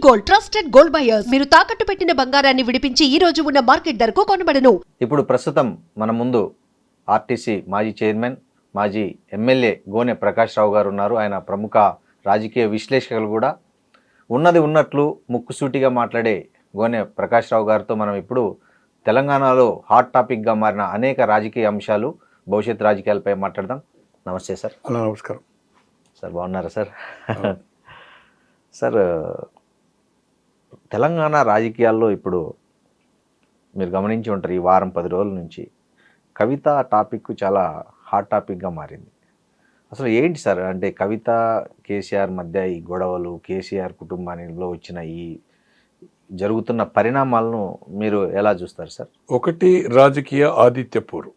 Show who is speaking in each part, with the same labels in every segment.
Speaker 1: Gold trusted gold buyers మీరు తాకట్టు పెట్టిన బంగారాన్ని విడిపించి ఈ రోజు ఉన్న మార్కెట్ ధరకు కొనబడను.
Speaker 2: ఇప్పుడు ప్రస్తుతం మన ముందు ఆర్టీసీ మాజీ చైర్మన్ మాజీ ఎమ్మెల్యే గోనె ప్రకాష్ రావు గారు ఉన్నారు. ఆయన ప్రముఖ రాజకీయ విశ్లేషకులు కూడా. ఉన్నది ఉన్నట్లు ముక్కుసూటిగా మాట్లాడే గోనె ప్రకాష్ రావు గారితో మనం ఇప్పుడు తెలంగాణలో హాట్ టాపిక్గా మారిన అనేక రాజకీయ అంశాలు, భవిష్యత్ రాజకీయాలపై మాట్లాడదాం. నమస్తే సార్.
Speaker 3: హలో, నమస్కారం
Speaker 2: సార్. బాగున్నారా సార్? సార్, తెలంగాణ రాజకీయాల్లో ఇప్పుడు మీరు గమనించి ఉంటారు, ఈ వారం 10 రోజుల నుంచి కవిత టాపిక్ చాలా హాట్ టాపిక్గా మారింది. అసలు ఏంటి సార్, అంటే కవిత కేసీఆర్ మధ్య ఈ గొడవలు, కేసీఆర్ కుటుంబానిలో వచ్చిన ఈ జరుగుతున్న పరిణామాలను మీరు ఎలా చూస్తారు సార్?
Speaker 3: ఒకటి రాజకీయ ఆదిత్యపూర్,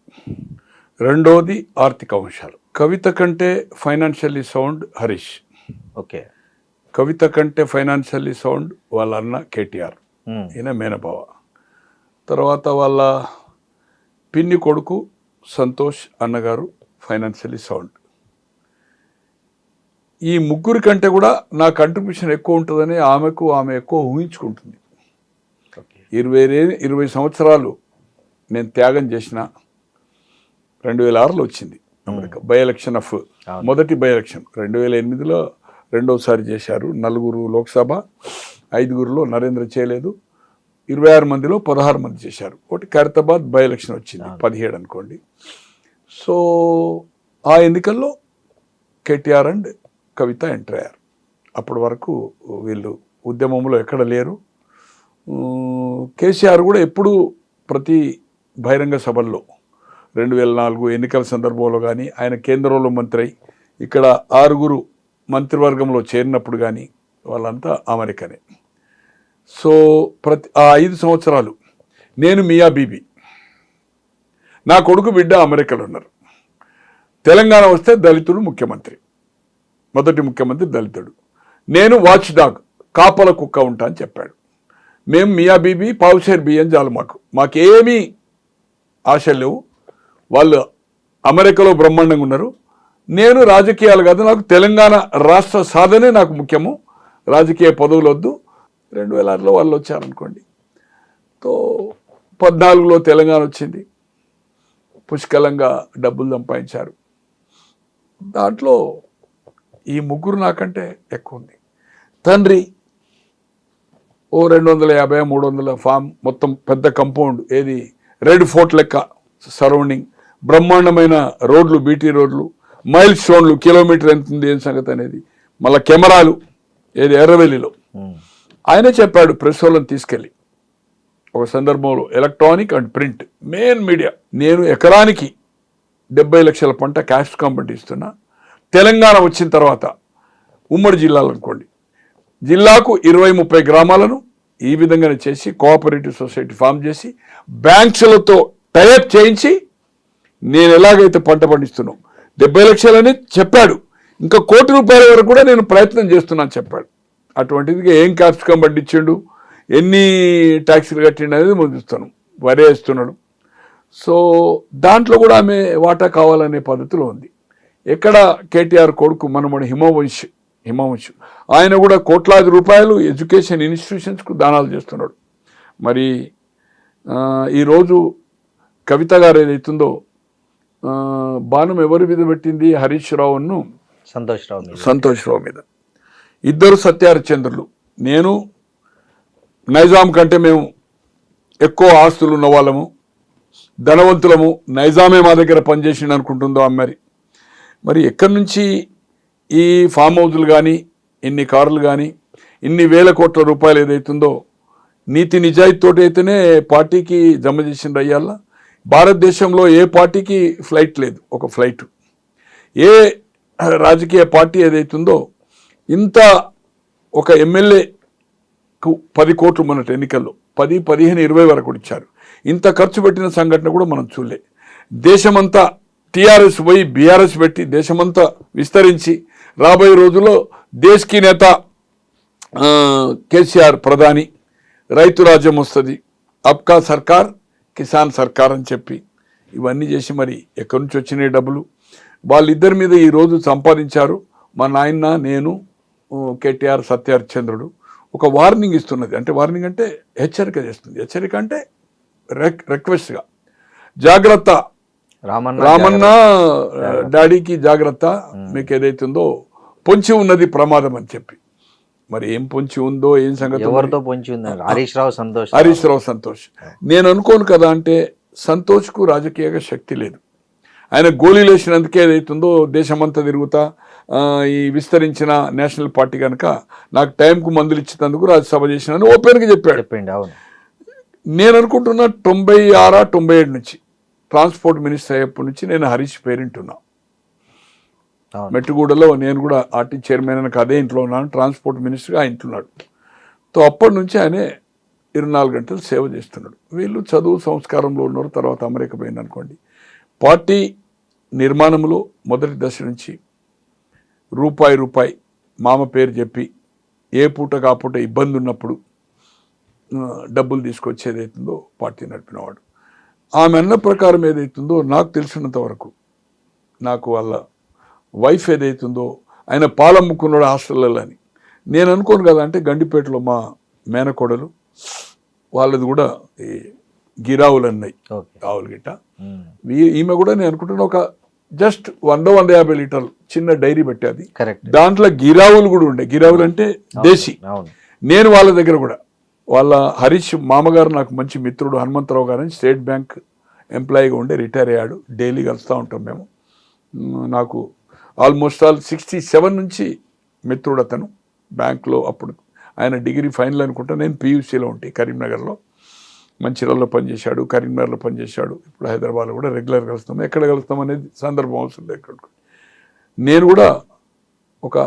Speaker 3: రెండోది ఆర్థిక అంశాలు. కవిత కంటే ఫైనాన్షియల్లీ సౌండ్ హరీష్.
Speaker 2: ఓకే.
Speaker 3: కవిత కంటే ఫైనాన్షియల్లీ సౌండ్ వాళ్ళ అన్న కేటీఆర్, ఈయన మేనబావ. తర్వాత వాళ్ళ పిన్ని కొడుకు సంతోష్ అన్నగారు ఫైనాన్షియల్లీ సౌండ్. ఈ ముగ్గురి కంటే కూడా నా కంట్రిబ్యూషన్ ఎక్కువ ఉంటుందని ఆమె ఎక్కువ ఊహించుకుంటుంది. 20 సంవత్సరాలు నేను త్యాగం చేసిన 2006లో వచ్చింది అమెరికా బై ఎలక్షన్ ఆఫ్ మొదటి బై ఎలక్షన్. 2008లో రెండోసారి చేశారు. 4 లోక్సభ, 5లో నరేంద్ర చేయలేదు. 26 మందిలో 16 మంది చేశారు. ఒకటి ఖైరతాబాద్ బై ఎలక్షన్ వచ్చింది 17 అనుకోండి. సో ఆ ఎన్నికల్లో కేటీఆర్ అండ్ కవిత ఎంటర్ అయ్యారు. అప్పటి వరకు వీళ్ళు ఉద్యమంలో ఎక్కడ లేరు. కేసీఆర్ కూడా ఎప్పుడు ప్రతి బహిరంగ సభల్లో 2004 ఎన్నికల సందర్భంలో కానీ, ఆయన కేంద్రంలో మంత్రి అయి ఇక్కడ 6 మంత్రివర్గంలో చేరినప్పుడు కానీ వాళ్ళంతా అమెరికనే. సో ఆ 5 సంవత్సరాలు నేను మియా బీబీ, నా కొడుకు బిడ్డ అమెరికాలో ఉన్నారు. తెలంగాణ వస్తే దళితుడు ముఖ్యమంత్రి, మొదటి ముఖ్యమంత్రి దళితుడు. నేను వాచ్ డాగ్, కాపల కుక్క ఉంటా అని చెప్పాడు. మేము మియా బీబీ పావుషేర్ బియ్యం చాలు, మాకేమీ ఆశలు లేవు. వాళ్ళు అమెరికాలో బ్రహ్మాండంగా ఉన్నారు. నేను రాజకీయాలు కాదు, నాకు తెలంగాణ రాష్ట్ర సాధనే నాకు ముఖ్యము, రాజకీయ పదవులు వద్దు. 2006లో వాళ్ళు వచ్చారనుకోండి. తో 14లో తెలంగాణ వచ్చింది, పుష్కలంగా డబ్బులు సంపాదించారు. దాంట్లో ఈ ముగ్గురు నాకంటే ఎక్కువ ఉంది. తండ్రి ఓ 250 300 ఫామ్, మొత్తం పెద్ద కంపౌండ్, ఏది రెడ్ ఫోర్ట్ లెక్క సరౌండింగ్, బ్రహ్మాండమైన రోడ్లు, బీటీ రోడ్లు, మైల్ స్టోన్లు, కిలోమీటర్ ఎంత ఉంది ఏం సంగతి అనేది, మళ్ళీ కెమెరాలు, ఏది ఎర్రవెల్లిలో. ఆయనే చెప్పాడు ప్రెస్ వాళ్ళని తీసుకెళ్ళి ఒక సందర్భంలో, electronic and print main media, నేను ఎకరానికి 70 లక్షల పంట క్యాష్ కాంపౌండ్ ఇస్తున్నా. తెలంగాణ వచ్చిన తర్వాత ఉమ్మడి జిల్లాలు అనుకోండి, జిల్లాకు 20-30 గ్రామాలను ఈ విధంగానే చేసి కోఆపరేటివ్ సొసైటీ ఫామ్ చేసి బ్యాంక్స్లతో టైఅప్ చేయించి నేను ఎలాగైతే పంట పండిస్తున్నాను 70 లక్షలని చెప్పాడు. ఇంకా ₹1 కోటి వరకు కూడా నేను ప్రయత్నం చేస్తున్నాను చెప్పాడు. అటువంటిది ఏం క్యాప్సికం పండించిండు, ఎన్ని ట్యాక్సీలు కట్టిండు అనేది ముందుస్తాను, వరి వేస్తున్నాడు. సో దాంట్లో కూడా ఆమె వాటా కావాలనే పద్ధతిలో ఉంది. ఎక్కడ కేటీఆర్ కొడుకు మనమడు హిమవంశ్ ఆయన కూడా కోట్లాది రూపాయలు ఎడ్యుకేషన్ ఇన్స్టిట్యూషన్స్కు దానాలు చేస్తున్నాడు. మరి ఈరోజు కవిత గారు ఏదైతుందో బాణం ఎవరి మీద పెట్టింది, హరీష్ రావును సంతోష్ రావు మీద. ఇద్దరు సత్యహరిశ్చంద్రులు. నేను నైజాం కంటే మేము ఎక్కువ ఆస్తులు ఉన్న వాళ్ళము, ధనవంతులము, నైజామే మా దగ్గర పనిచేసిండు అనుకుంటుందో అమ్మారి. మరి ఎక్కడి నుంచి ఈ ఫామ్ హౌజులు కానీ, ఇన్ని కార్లు కానీ, ఇన్ని వేల కోట్ల రూపాయలు ఏదైతుందో నీతి నిజాయితీతోటి అయితేనే పార్టీకి జమ చేసిండ్రు. అయ్యాల భారతదేశంలో ఏ పార్టీకి ఫ్లైట్ లేదు, ఒక ఫ్లైట్. ఏ రాజకీయ పార్టీ ఏదైతుందో ఇంత ఒక ఎమ్మెల్యేకు 10 కోట్లు మొన్నటి ఎన్నికల్లో 10, 15, 20 వరకు ఇచ్చారు. ఇంత ఖర్చు పెట్టిన సంఘటన కూడా మనం చూడలే. దేశమంతా టీఆర్ఎస్ పోయి బీఆర్ఎస్ పెట్టి దేశమంతా విస్తరించి రాబోయే రోజుల్లో దేశ్కి నేత కేసీఆర్ ప్రధాని, రైతు రాజ్యం వస్తుంది, అబ్కా సర్కార్ కిసాన్ సర్కార్ అని చెప్పి ఇవన్నీ చేసి మరి ఎక్కడి నుంచి వచ్చినాయి డబ్బులు వాళ్ళిద్దరి మీద ఈరోజు సంపాదించారు. మా నాయన, నేను, కేటీఆర్, సత్యహరిశ్చంద్రుడు ఒక వార్నింగ్ ఇస్తున్నది. అంటే వార్నింగ్ అంటే హెచ్చరిక చేస్తుంది. హెచ్చరిక అంటే రిక్వెస్ట్గా, జాగ్రత్త రామన్న డాడీకి జాగ్రత్త, మీకు ఏదైతుందో పొంచి ఉన్నది ప్రమాదం అని చెప్పి. మరి ఏం పొంచి ఉందో ఏం సంగతి,
Speaker 2: ఎవరితో పొంచి ఉంది? హరీష్ రావు సంతోష్. నేను అనుకోను కదా, అంటే సంతోష్కు రాజకీయంగా శక్తి లేదు. ఆయన గోళీలు వేసినందుకే ఏదైతుందో దేశమంతా తిరుగుతా ఈ విస్తరించిన నేషనల్ పార్టీ కనుక నాకు టైంకు మందులు ఇచ్చినందుకు రాజ్యసభ చేసినాను ఓపెన్గా చెప్పాడు. అవును.
Speaker 3: నేను అనుకుంటున్నా 96-97 నుంచి ట్రాన్స్పోర్ట్ మినిస్టర్ అయ్యేప్పటి నుంచి నేను హరీష్ పేరెంట్ ఉన్నా. మెట్టుగూడలో నేను కూడా ఆర్టీ చైర్మన్ అని అదే ఇంట్లో ఉన్నాను, ట్రాన్స్పోర్ట్ మినిస్టర్గా ఆయన ఇంట్లోన్నాడు. తో అప్పటి నుంచి ఆయనే 24 గంటలు సేవ చేస్తున్నాడు. వీళ్ళు చదువు సంస్కారంలో ఉన్నారు. తర్వాత అమెరికా పోయింది అనుకోండి. పార్టీ నిర్మాణంలో మొదటి దశ నుంచి రూపాయి మామ పేరు చెప్పి ఏ పూట కాపూట ఇబ్బంది ఉన్నప్పుడు డబ్బులు తీసుకొచ్చి ఏదైతుందో పార్టీ నడిపినవాడు. ఆమె అన్న ప్రకారం ఏదైతుందో నాకు తెలిసినంత వరకు, నాకు వాళ్ళ వైఫ్ ఏదైతుందో ఆయన పాలమ్ముకున్నాడు హాస్టల్లో అని నేను అనుకోను కదా. అంటే గండిపేటలో మా మేనకోడలు వాళ్ళది కూడా ఈ గిరావులు అన్నాయి, ఆవులు గిట్ట. ఈమె కూడా నేను అనుకుంటున్నా ఒక జస్ట్ 100-150 లీటర్లు చిన్న డైరీ పెట్టేది. దాంట్లో గిరావులు కూడా ఉండే. గిరావులు అంటే దేశీ. నేను వాళ్ళ దగ్గర కూడా, వాళ్ళ హరీష్ మామగారు నాకు మంచి మిత్రుడు హనుమంతరావు గారు అని స్టేట్ బ్యాంక్ ఎంప్లాయీగా ఉండే, రిటైర్ అయ్యాడు. డైలీ కలుస్తూ ఉంటాం మేము. నాకు ఆల్మోస్ట్ 67 నుంచి మిత్రుడు అతను. బ్యాంక్లో అప్పుడు ఆయన డిగ్రీ ఫైనల్ అనుకుంటా, నేను PUCలో ఉంటే కరీంనగర్లో, మంచిర్యాలలో పనిచేశాడు, కరీంనగర్లో పనిచేశాడు. ఇప్పుడు హైదరాబాద్లో కూడా రెగ్యులర్ కలుస్తాం. ఎక్కడ కలుస్తాం అనేది సందర్భం అవసరం లేదు. నేను కూడా ఒక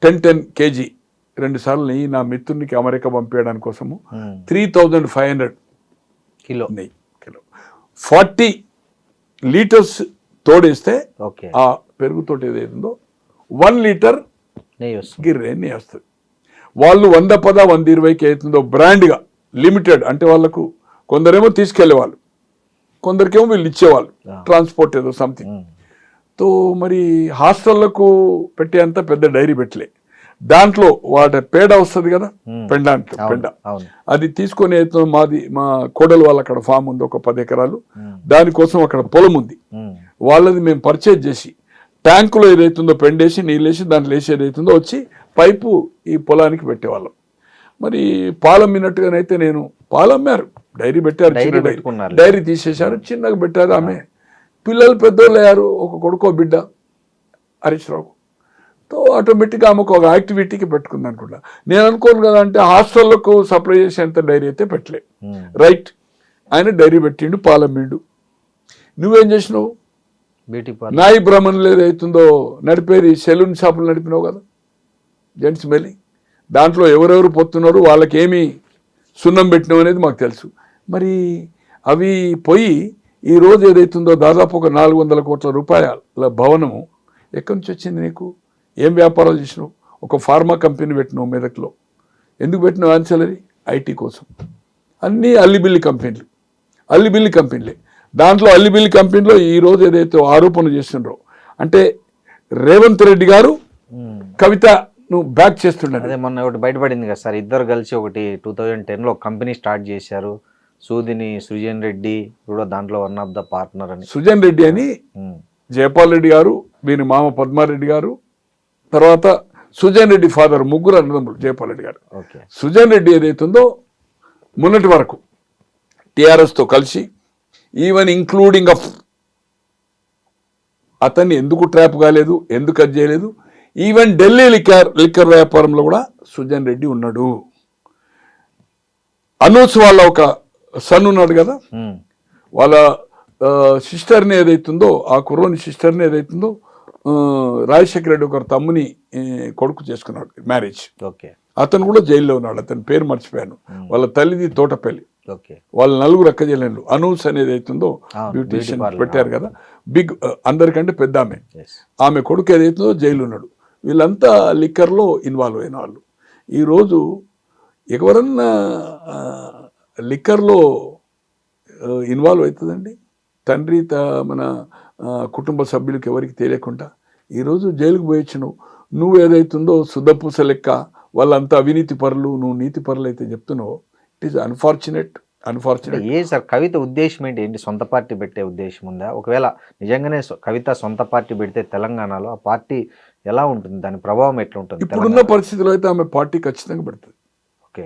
Speaker 3: 10 kg 2 సార్లు నెయ్యి నా మిత్రునికి అమెరికా పంపించడానికి కోసము 3500 కిలో నెయ్యి, 40 లీటర్స్ తోడేస్తే ఆ పెరుగుతోటి ఏదైతుందో 1 లీటర్ గిర్రే నెయ్యి వస్తుంది. వాళ్ళు 110-120కి అవుతుందో బ్రాండ్గా లిమిటెడ్, అంటే వాళ్ళకు కొందరేమో తీసుకెళ్లే వాళ్ళు, కొందరికేమో వీళ్ళు ఇచ్చేవాళ్ళు ట్రాన్స్పోర్ట్ ఏదో సంథింగ్. తో మరి హాస్టళ్లకు పెట్టేంత పెద్ద డైరీ పెట్టలే. దాంట్లో వాటి పేడ వస్తుంది కదా, పెండ, అది తీసుకొని మాది మా కోడలు వాళ్ళ అక్కడ ఫామ్ ఉంది, ఒక 10 ఎకరాలు. దానికోసం అక్కడ పొలం ఉంది. వాళ్ళది మేము పర్చేజ్ చేసి ట్యాంకులో ఏదైతుందో పెండేసి నీళ్ళేసి దాంట్లో వేసి ఏదైతుందో వచ్చి పైపు ఈ పొలానికి పెట్టేవాళ్ళం. మరి పాలమ్మినట్టుగానైతే నేను పాలమ్మారు, డైరీ పెట్టారు, డైరీ తీసేశారు, చిన్నగా పెట్టారు. ఆమె పిల్లలు పెద్దోళ్ళు అయ్యారు, ఒక కొడుకో బిడ్డ హరీష్ రావు. తో ఆటోమేటిక్గా ఆమెకు ఒక యాక్టివిటీకి పెట్టుకుంది అనుకుంటా. నేను అనుకోను కదా, అంటే హాస్టళ్లకు సప్లై చేసేంత డైరీ అయితే పెట్టలే. రైట్, ఆయన డైరీ పెట్టిండు, పాలమ్మిండు. నువ్వేం చేసినావు? నాయి బ్రాహ్మణులు ఏదైతుందో నడిపేది సెలూన్ షాపులు నడిపినావు కదా, జెంట్స్ మెల్లి. దాంట్లో ఎవరెవరు పొత్తున్నారు, వాళ్ళకి ఏమి సున్నం పెట్టినావు అనేది మాకు తెలుసు. మరి అవి పోయి ఈరోజు ఏదైతుందో దాదాపు ఒక 400 కోట్ల రూపాయల భవనము ఎక్కడి నుంచి వచ్చింది నీకు? ఏం వ్యాపారాలు చేసినావు? ఒక ఫార్మా కంపెనీ పెట్టినావు మెదక్లో. ఎందుకు పెట్టినావు? ఆన్సలరీ ఐటీ కోసం. అన్నీ అల్లిబిల్లి కంపెనీలే. దాంట్లో అల్లిబిల్లి కంపెనీలో ఈరోజు ఏదైతే ఆరోపణలు చేస్తున్నారో, అంటే రేవంత్ రెడ్డి గారు కవితను బ్యాక్ చేస్తున్నారు.
Speaker 2: అదే మొన్న ఒకటి బయటపడింది కదా సార్, ఇద్దరు కలిసి ఒకటి 2010లో కంపెనీ స్టార్ట్ చేశారు. సుజన్ రెడ్డి కూడా దాంట్లో వన్ ఆఫ్ ద పార్ట్నర్ అని.
Speaker 3: సుజన్ రెడ్డి అని జయపాల్ రెడ్డి గారు, వీరి మామ పద్మారెడ్డి గారు, తర్వాత సుజన్ రెడ్డి ఫాదర్, ముగ్గురు అన్నదమ్ములు జయపాల్ రెడ్డి గారు. సుజన్ రెడ్డి ఏదైతుందో మొన్నటి వరకు టీఆర్ఎస్తో కలిసి, ఈవెన్ ఇంక్లూడింగ్ ఆఫ్ అతన్ని ఎందుకు ట్రాప్ కాలేదు, ఎందుకు అది చేయలేదు, ఈవెన్ ఢిల్లీ లిక్కర్ వ్యాపారంలో కూడా సుజన్ రెడ్డి ఉన్నాడు. అనూస్ వాళ్ళ ఒక సన్ ఉన్నాడు కదా, వాళ్ళ సిస్టర్ని ఏదైతుందో, ఆ కుర్రోని సిస్టర్ని ఏదైతుందో రాజశేఖర రెడ్డి ఒక తమ్ముని కొడుకు చేసుకున్నాడు మ్యారేజ్. అతను కూడా జైల్లో ఉన్నాడు. అతని పేరు మర్చిపోయాను. వాళ్ళ తల్లిది తోటపల్లి. వాళ్ళ 4 అక్క చెల్లెళ్ళు. అనూస్ అనేది అవుతుందో బ్యూటిషియన్ పెట్టారు కదా, బిగ్, అందరికంటే పెద్ద ఆమె కొడుకు ఏదైతుందో జైలు ఉన్నాడు. వీళ్ళంతా లిక్కర్లో ఇన్వాల్వ్ అయిన వాళ్ళు. ఈరోజు ఎవరన్నా లిక్కర్లో ఇన్వాల్వ్ అవుతుందండి? తండ్రి మన కుటుంబ సభ్యులకు ఎవరికి తెలియకుండా ఈరోజు జైలుకు పోయొచ్చు. నువ్వు ఏదైతుందో శుద్ధపూస లెక్క వాళ్ళంతా అవినీతి పరులు, నువ్వు నీతి పరులు అయితే చెప్తున్నావు. It is unfortunate.
Speaker 2: ఏ సార్ కవిత ఉద్దేశం ఏంటి సొంత పార్టీ పెట్టే ఉద్దేశం ఉందా? ఒకవేళ నిజంగానే కవిత సొంత పార్టీ పెడితే తెలంగాణలో ఆ పార్టీ ఎలా ఉంటుంది, దాని ప్రభావం ఎట్లా ఉంటుంది?
Speaker 3: ఇప్పుడున్న పరిస్థితిలో అయితే ఆమె పార్టీ ఖచ్చితంగా పెడుతుంది.
Speaker 2: ఓకే,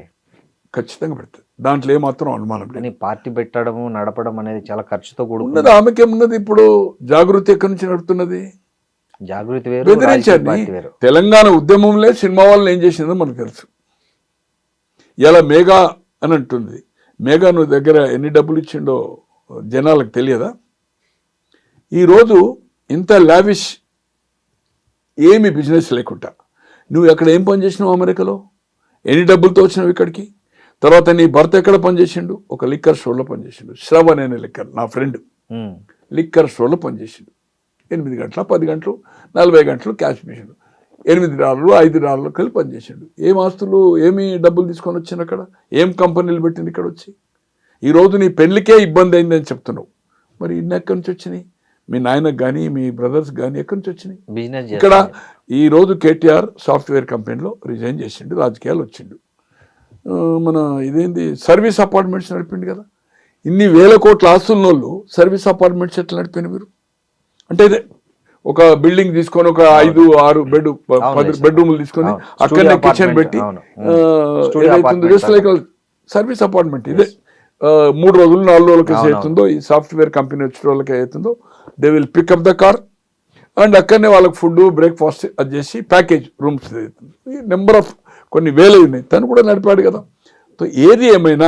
Speaker 3: ఖచ్చితంగా పెడుతుంది, దాంట్లో ఏమాత్రం అనుమానం లేదు.
Speaker 2: కానీ పార్టీ పెట్టడము నడపడం అనేది చాలా ఖర్చుతో
Speaker 3: ఉన్నది.
Speaker 2: కూడుకున్నది.
Speaker 3: ఆమెకేమున్నది ఇప్పుడు? జాగృతి ఎక్కడి నుంచి నడుతున్నది?
Speaker 2: జాగృతి వేరు,
Speaker 3: బెదిరించారు.
Speaker 2: రాజకీయ పార్టీ వేరు.
Speaker 3: తెలంగాణ ఉద్యమంలో సినిమా వాళ్ళని ఏం చేసిందో మనకు తెలుసు. ఇలా మేఘా అని అంటుంది. మేఘా నువ్వు దగ్గర ఎన్ని డబ్బులు ఇచ్చిండో జనాలకు తెలియదా? ఈరోజు ఇంత లావిష్ ఏమి బిజినెస్ లేకుండా నువ్వు ఎక్కడ ఏం పని చేసినావు? అమెరికాలో ఎన్ని డబ్బులతో వచ్చినావు ఇక్కడికి? తర్వాత నీ భర్త ఎక్కడ పనిచేసిండు? ఒక లిక్కర్ స్టోర్లో పనిచేసిండు. శ్రవణ్ అనే లిక్కర్, నా ఫ్రెండ్, లిక్కర్ స్టోర్లో పనిచేసిండు. 8 గంటల 10 గంటలు 40 గంటలు క్యాష్ మిషన్, $8 $5 కలిపి పనిచేసాడు. ఏం ఆస్తులు ఏమి డబ్బులు తీసుకొని వచ్చింది అక్కడ? ఏం కంపెనీలు పెట్టింది ఇక్కడ వచ్చి? ఈరోజు నీ పెళ్లికే ఇబ్బంది అయిందని చెప్తున్నావు. మరి ఇన్ని ఎక్కడి నుంచి వచ్చినాయి? మీ నాయనకు కానీ మీ బ్రదర్స్ కానీ ఎక్కడి నుంచి వచ్చినాయి?
Speaker 2: బిజినెస్
Speaker 3: ఇక్కడ ఈరోజు కేటీఆర్ సాఫ్ట్వేర్ కంపెనీలో రిజైన్ చేసిండు, రాజకీయాలు వచ్చిండు. మన ఇదేంది సర్వీస్ అపార్ట్మెంట్స్ నడిపిండు కదా. ఇన్ని వేల కోట్ల ఆస్తున్నోళ్ళు సర్వీస్ అపార్ట్మెంట్స్ ఎట్లా నడిపోయిన మీరు? అంటే ఇదే ఒక బిల్డింగ్ తీసుకొని ఒక 5-6 బెడ్రూమ్లు తీసుకొని అక్కడనే కిచెన్ పెట్టి జస్ట్ లైక్ సర్వీస్ అపార్ట్మెంట్. ఇదే 3 రోజులు 4 రోజులకి అవుతుందో ఈ సాఫ్ట్వేర్ కంపెనీ వచ్చిన వాళ్ళకి అవుతుందో they will pick up the car and అక్కడనే వాళ్ళకి ఫుడ్ బ్రేక్ఫాస్ట్ అది చేసి ప్యాకేజ్ రూమ్స్ అవుతుంది. నెంబర్ ఆఫ్ కొన్ని వేలు ఉన్నాయి. తను కూడా నడిపాడు కదా. సో ఏది ఏమైనా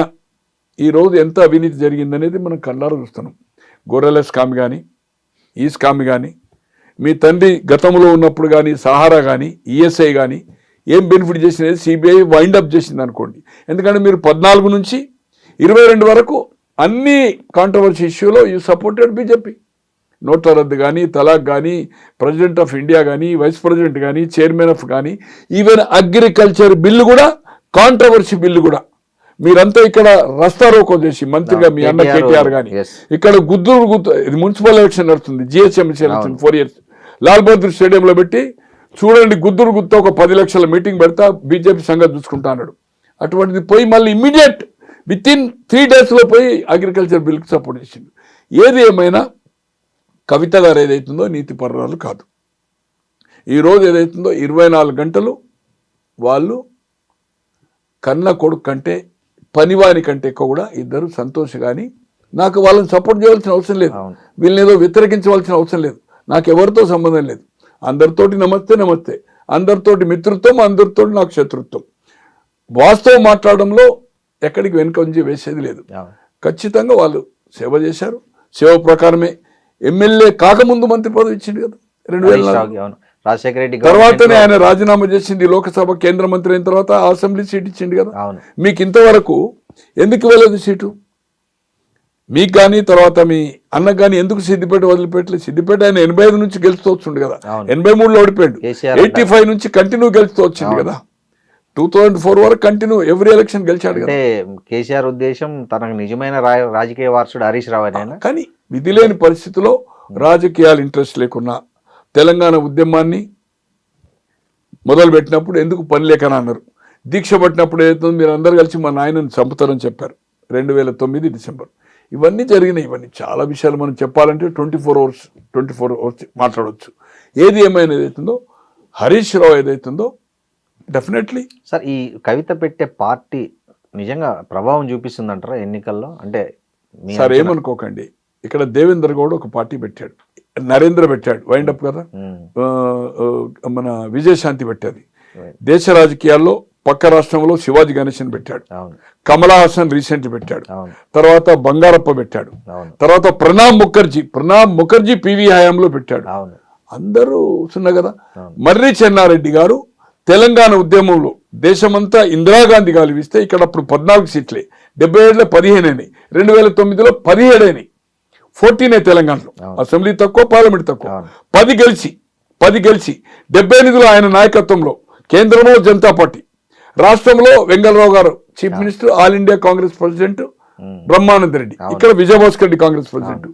Speaker 3: ఈరోజు ఎంత అవినీతి జరిగిందనేది మనం కళ్ళారా చూస్తున్నాం. గొర్రెల స్కామ్ కానీ, ఈ స్కామ్ కానీ, మీ తండ్రి గతంలో ఉన్నప్పుడు కానీ సహారా కానీ ఈఎస్ఐ కానీ ఏం బెనిఫిట్ చేసినది సిబిఐ వైండప్ చేసింది అనుకోండి. ఎందుకంటే మీరు 14 నుంచి 22 వరకు అన్ని కాంట్రవర్సీ ఇష్యూలో యూ సపోర్టెడ్ బీజేపీ. నోట్ల రద్దు కానీ, తలాక్ కానీ, ప్రెసిడెంట్ ఆఫ్ ఇండియా కానీ, వైస్ ప్రెసిడెంట్ కానీ, చైర్మన్ ఆఫ్ కానీ, ఈవెన్ అగ్రికల్చర్ బిల్లు కూడా, కాంట్రవర్సీ బిల్లు కూడా మీరంతా ఇక్కడ రస్తా రోకో చేసి మంత్రిగా మీ అన్న కేటీఆర్ కానీ ఇక్కడ గుద్దు ఇది మున్సిపల్ ఎలక్షన్ నడుస్తుంది, GHMC election 4 years Lal Bahadur స్టేడియంలో పెట్టి చూడండి గుద్దురు గుత్త ఒక 10 లక్షల మీటింగ్ పెడతా బీజేపీ సంగతి చూసుకుంటా అన్నాడు. అటువంటిది పోయి మళ్ళీ ఇమ్మీడియట్ విత్-ఇన్ 3 days పోయి అగ్రికల్చర్ బిల్కి సపోర్ట్ చేసింది. ఏది ఏమైనా కవిత గారు ఏదైతుందో నీతి పర్రాలు కాదు. ఈరోజు ఏదైతుందో 24 గంటలు వాళ్ళు కన్న కొడుకు కంటే పనివాని కంటే ఎక్కువ కూడా ఇద్దరు సంతోష్ కానీ నాకు వాళ్ళని సపోర్ట్ చేయవలసిన అవసరం లేదు, వీళ్ళని ఏదో వ్యతిరేకించవలసిన అవసరం లేదు, నాకు ఎవరితో సంబంధం లేదు. అందరితోటి నమస్తే నమస్తే, అందరితోటి మిత్రుత్వం, అందరితోటి నాకు శత్రుత్వం. వాస్తవం మాట్లాడడంలో ఎక్కడికి వెనుకంజి వేసేది లేదు. ఖచ్చితంగా వాళ్ళు సేవ చేశారు, సేవ ప్రకారమే ఎమ్మెల్యే కాకముందు మంత్రి పదవి ఇచ్చింది కదా 2004.
Speaker 2: రాజశేఖర రెడ్డి
Speaker 3: తర్వాతనే ఆయన రాజీనామా చేసింది, లోకసభ కేంద్ర మంత్రి అయిన తర్వాత అసెంబ్లీ సీట్ ఇచ్చింది కదా. మీకు ఇంతవరకు ఎందుకు వెళ్ళదు సీటు? మీకు కానీ తర్వాత మీ అన్నకు కానీ ఎందుకు సిద్దిపేట వదిలిపెట్టలేదు? సిద్దిపేట ఆయన 85 నుంచి గెలుస్తూ వచ్చిండు కదా, 83లో ఓడిపోయాడు, 85 నుంచి కంటిన్యూ గెలుస్తూ వచ్చింది కదా, 2004 వరకు కంటిన్యూ ఎవ్రీ ఎలక్షన్ గెలిచాడు కదా.
Speaker 2: కేసీఆర్ ఉద్దేశం తనకు నిజమైన రాజకీయ వారసుడు హరీష్ రావు అని.
Speaker 3: కానీ విధి లేని పరిస్థితిలో రాజకీయాలు ఇంట్రెస్ట్ లేకున్నా తెలంగాణ ఉద్యమాన్ని మొదలు పెట్టినప్పుడు ఎందుకు పని లేకని అన్నారు. దీక్ష పట్టినప్పుడు ఏదైతుందో మీరు అందరు కలిసి మా నాయనని చంపుతారని చెప్పారు 2009 డిసెంబర్. ఇవన్నీ జరిగినాయి. ఇవన్నీ చాలా విషయాలు మనం చెప్పాలంటే 24 hours మాట్లాడవచ్చు. ఏది ఏమైనా ఏదైతుందో హరీష్ రావు ఏదైతుందో డెఫినెట్లీ
Speaker 2: సార్ ఈ కవిత పెట్టే పార్టీ నిజంగా ప్రభావం చూపిస్తుందంటారా ఎన్నికల్లో? అంటే
Speaker 3: సార్ ఏమనుకోకండి, ఇక్కడ దేవేంద్ర గౌడ్ ఒక పార్టీ పెట్టాడు, నరేంద్ర పెట్టాడు వైండప్ కదా, మన విజయశాంతి పెట్టాది. దేశ రాజకీయాల్లో పక్క రాష్ట్రంలో శివాజీ గణేశన్ పెట్టాడు, కమలా హాసన్ రీసెంట్ పెట్టాడు, తర్వాత బంగారప్ప పెట్టాడు, తర్వాత ప్రణబ్ ముఖర్జీ పివి హయాంలో పెట్టాడు. అందరూ సున్నా కదా. మర్రి చెన్నారెడ్డి గారు తెలంగాణ ఉద్యమంలో దేశమంతా ఇందిరాగాంధీ గాలివిస్తే ఇక్కడ అప్పుడు 14 సీట్లే, 77లో 15 అయినాయి, 2009లో 17 అయినాయి, 14 తెలంగాణలో. అసెంబ్లీ తక్కువ, పార్లమెంట్ తక్కువ. 10 గెలిచి 78లో ఆయన నాయకత్వంలో కేంద్రంలో జనతా పార్టీ, రాష్ట్రంలో వెంగళరావు గారు chief minister, all India Congress president Brahmananda Reddy, ఇక్కడ విజయభాస్కర్ రెడ్డి కాంగ్రెస్ ప్రెసిడెంట్.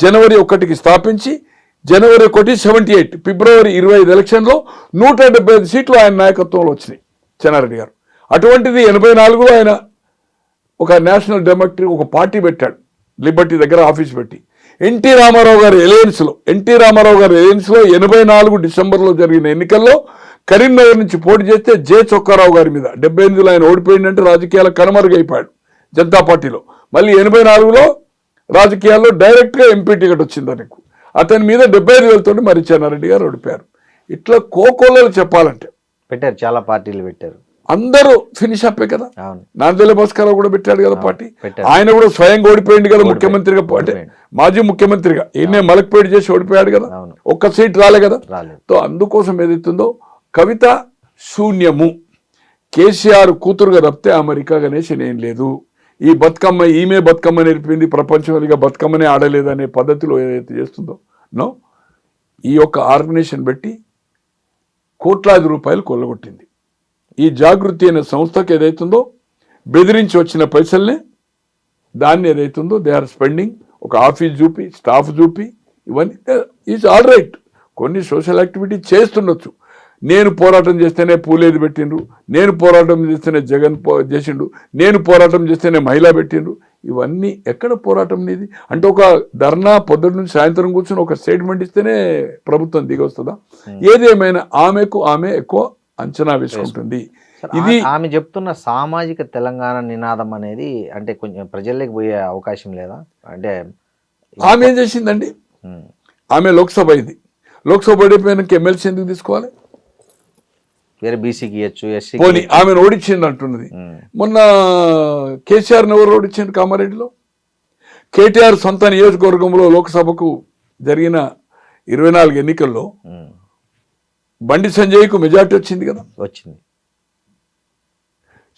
Speaker 3: జనవరి 1కి స్థాపించి జనవరి 1 78 ఫిబ్రవరి 25 ఎలక్షన్లో 175 సీట్లు ఆయన నాయకత్వంలో వచ్చినాయి. చెన్నారెడ్డి గారు. అటువంటిది 84లో ఆయన ఒక నేషనల్ డెమోక్రటిక్ ఒక పార్టీ పెట్టాడు, లిబర్టీ దగ్గర ఆఫీస్ పెట్టి. ఎన్టీ రామారావు గారి ఎలయన్స్లో 84 డిసెంబర్లో జరిగిన ఎన్నికల్లో కరీంనగర్ నుంచి పోటీ చేస్తే జె చొక్కారావు గారి మీద 78లో ఆయన ఓడిపోయిందంటే రాజకీయాల కనుమరుగైపోయాడు జనతా పార్టీలో. మళ్ళీ 84లో రాజకీయాల్లో డైరెక్ట్గా ఎంపీ టికెట్ వచ్చింది ఆయనకు. అతని మీద 75,000 మరి చెన్నారెడ్డి గారు ఓడిపోయారు. ఇట్లా కోకోలలో చెప్పాలంటే
Speaker 2: పెట్టారు, చాలా పార్టీలు పెట్టారు,
Speaker 3: అందరూ ఫినిష్ అప్పే కదా.
Speaker 2: అవును,
Speaker 3: నాందెల్ల భాస్కరరావు కూడా పెట్టాడు కదా పార్టీ.
Speaker 2: పెట్టారు.
Speaker 3: ఆయన కూడా స్వయంగా ఓడిపోయింది కదా ముఖ్యమంత్రిగా, అంటే మాజీ ముఖ్యమంత్రిగా ఈయనే మలక్పేట చేసి ఓడిపోయాడు కదా,
Speaker 2: అవును.
Speaker 3: ఒక్క సీట్ రాలే కదా.
Speaker 2: రాలేదు.
Speaker 3: సో అందుకోసం ఏదైతుందో కవిత శూన్యము, కేసీఆర్ కూతురుగా తప్పితే అమెరికా గణేష్ ఏం లేదు. ఈ బతుకమ్మ ఈమె బతుకమ్మ నేర్పింది, ప్రపంచంగా బతుకమ్మనే ఆడలేదనే పద్ధతిలో ఏదైతే చేస్తుందో నో, ఈ యొక్క ఆర్గనైజేషన్ పెట్టి కోట్లాది రూపాయలు కొల్లగొట్టింది. ఈ జాగృతి అనే సంస్థకి ఏదైతుందో బెదిరించి వచ్చిన పైసల్ని దాన్ని ఏదైతుందో దే ఆర్ స్పెండింగ్. ఒక ఆఫీస్ చూపి, స్టాఫ్ చూపి, ఇవన్నీ ఈజ్ ఆల్ రైట్. కొన్ని సోషల్ యాక్టివిటీ చేస్తుండొచ్చు. నేను పోరాటం చేస్తేనే పూలేది పెట్టిండ్రు, నేను పోరాటం చేస్తేనే జగన్ చేసిండు, నేను పోరాటం చేస్తేనే మహిళ పెట్టిండ్రు. ఇవన్నీ ఎక్కడ పోరాటం నీది అంటే ఒక ధర్నా పొద్దున్న నుంచి సాయంత్రం కూర్చొని ఒక స్టేట్మెంట్ ఇస్తేనే ప్రభుత్వం దిగొస్తుందా? ఏదేమైనా ఆమెకు ఆమె ఎక్కువ అంచనా వేసుకుంటుంది. ఇది
Speaker 2: ఆమె చెప్తున్న సామాజిక తెలంగాణ నినాదం అనేది అంటే కొంచెం ప్రజల్లోకి పోయే అవకాశం లేదా? అంటే
Speaker 3: ఆమె ఏం చేసిందండి, ఆమె లోక్సభ అయింది, లోక్సభ ఓడిపోయినాక ఎమ్మెల్సీ ఎందుకు తీసుకోవాలి?
Speaker 2: వేరే బీసీకి ఇవ్వచ్చు, ఎస్సీ
Speaker 3: పోనీ ఆమెను ఓడించింది అంటున్నది. మొన్న కేసీఆర్ని ఎవరు ఓడించింది కామారెడ్డిలో? కేటీఆర్ సొంత నియోజకవర్గంలో లోక్సభకు జరిగిన 24 ఎన్నికల్లో బండి సంజయ్కు మెజార్టీ వచ్చింది కదా,
Speaker 2: వచ్చింది.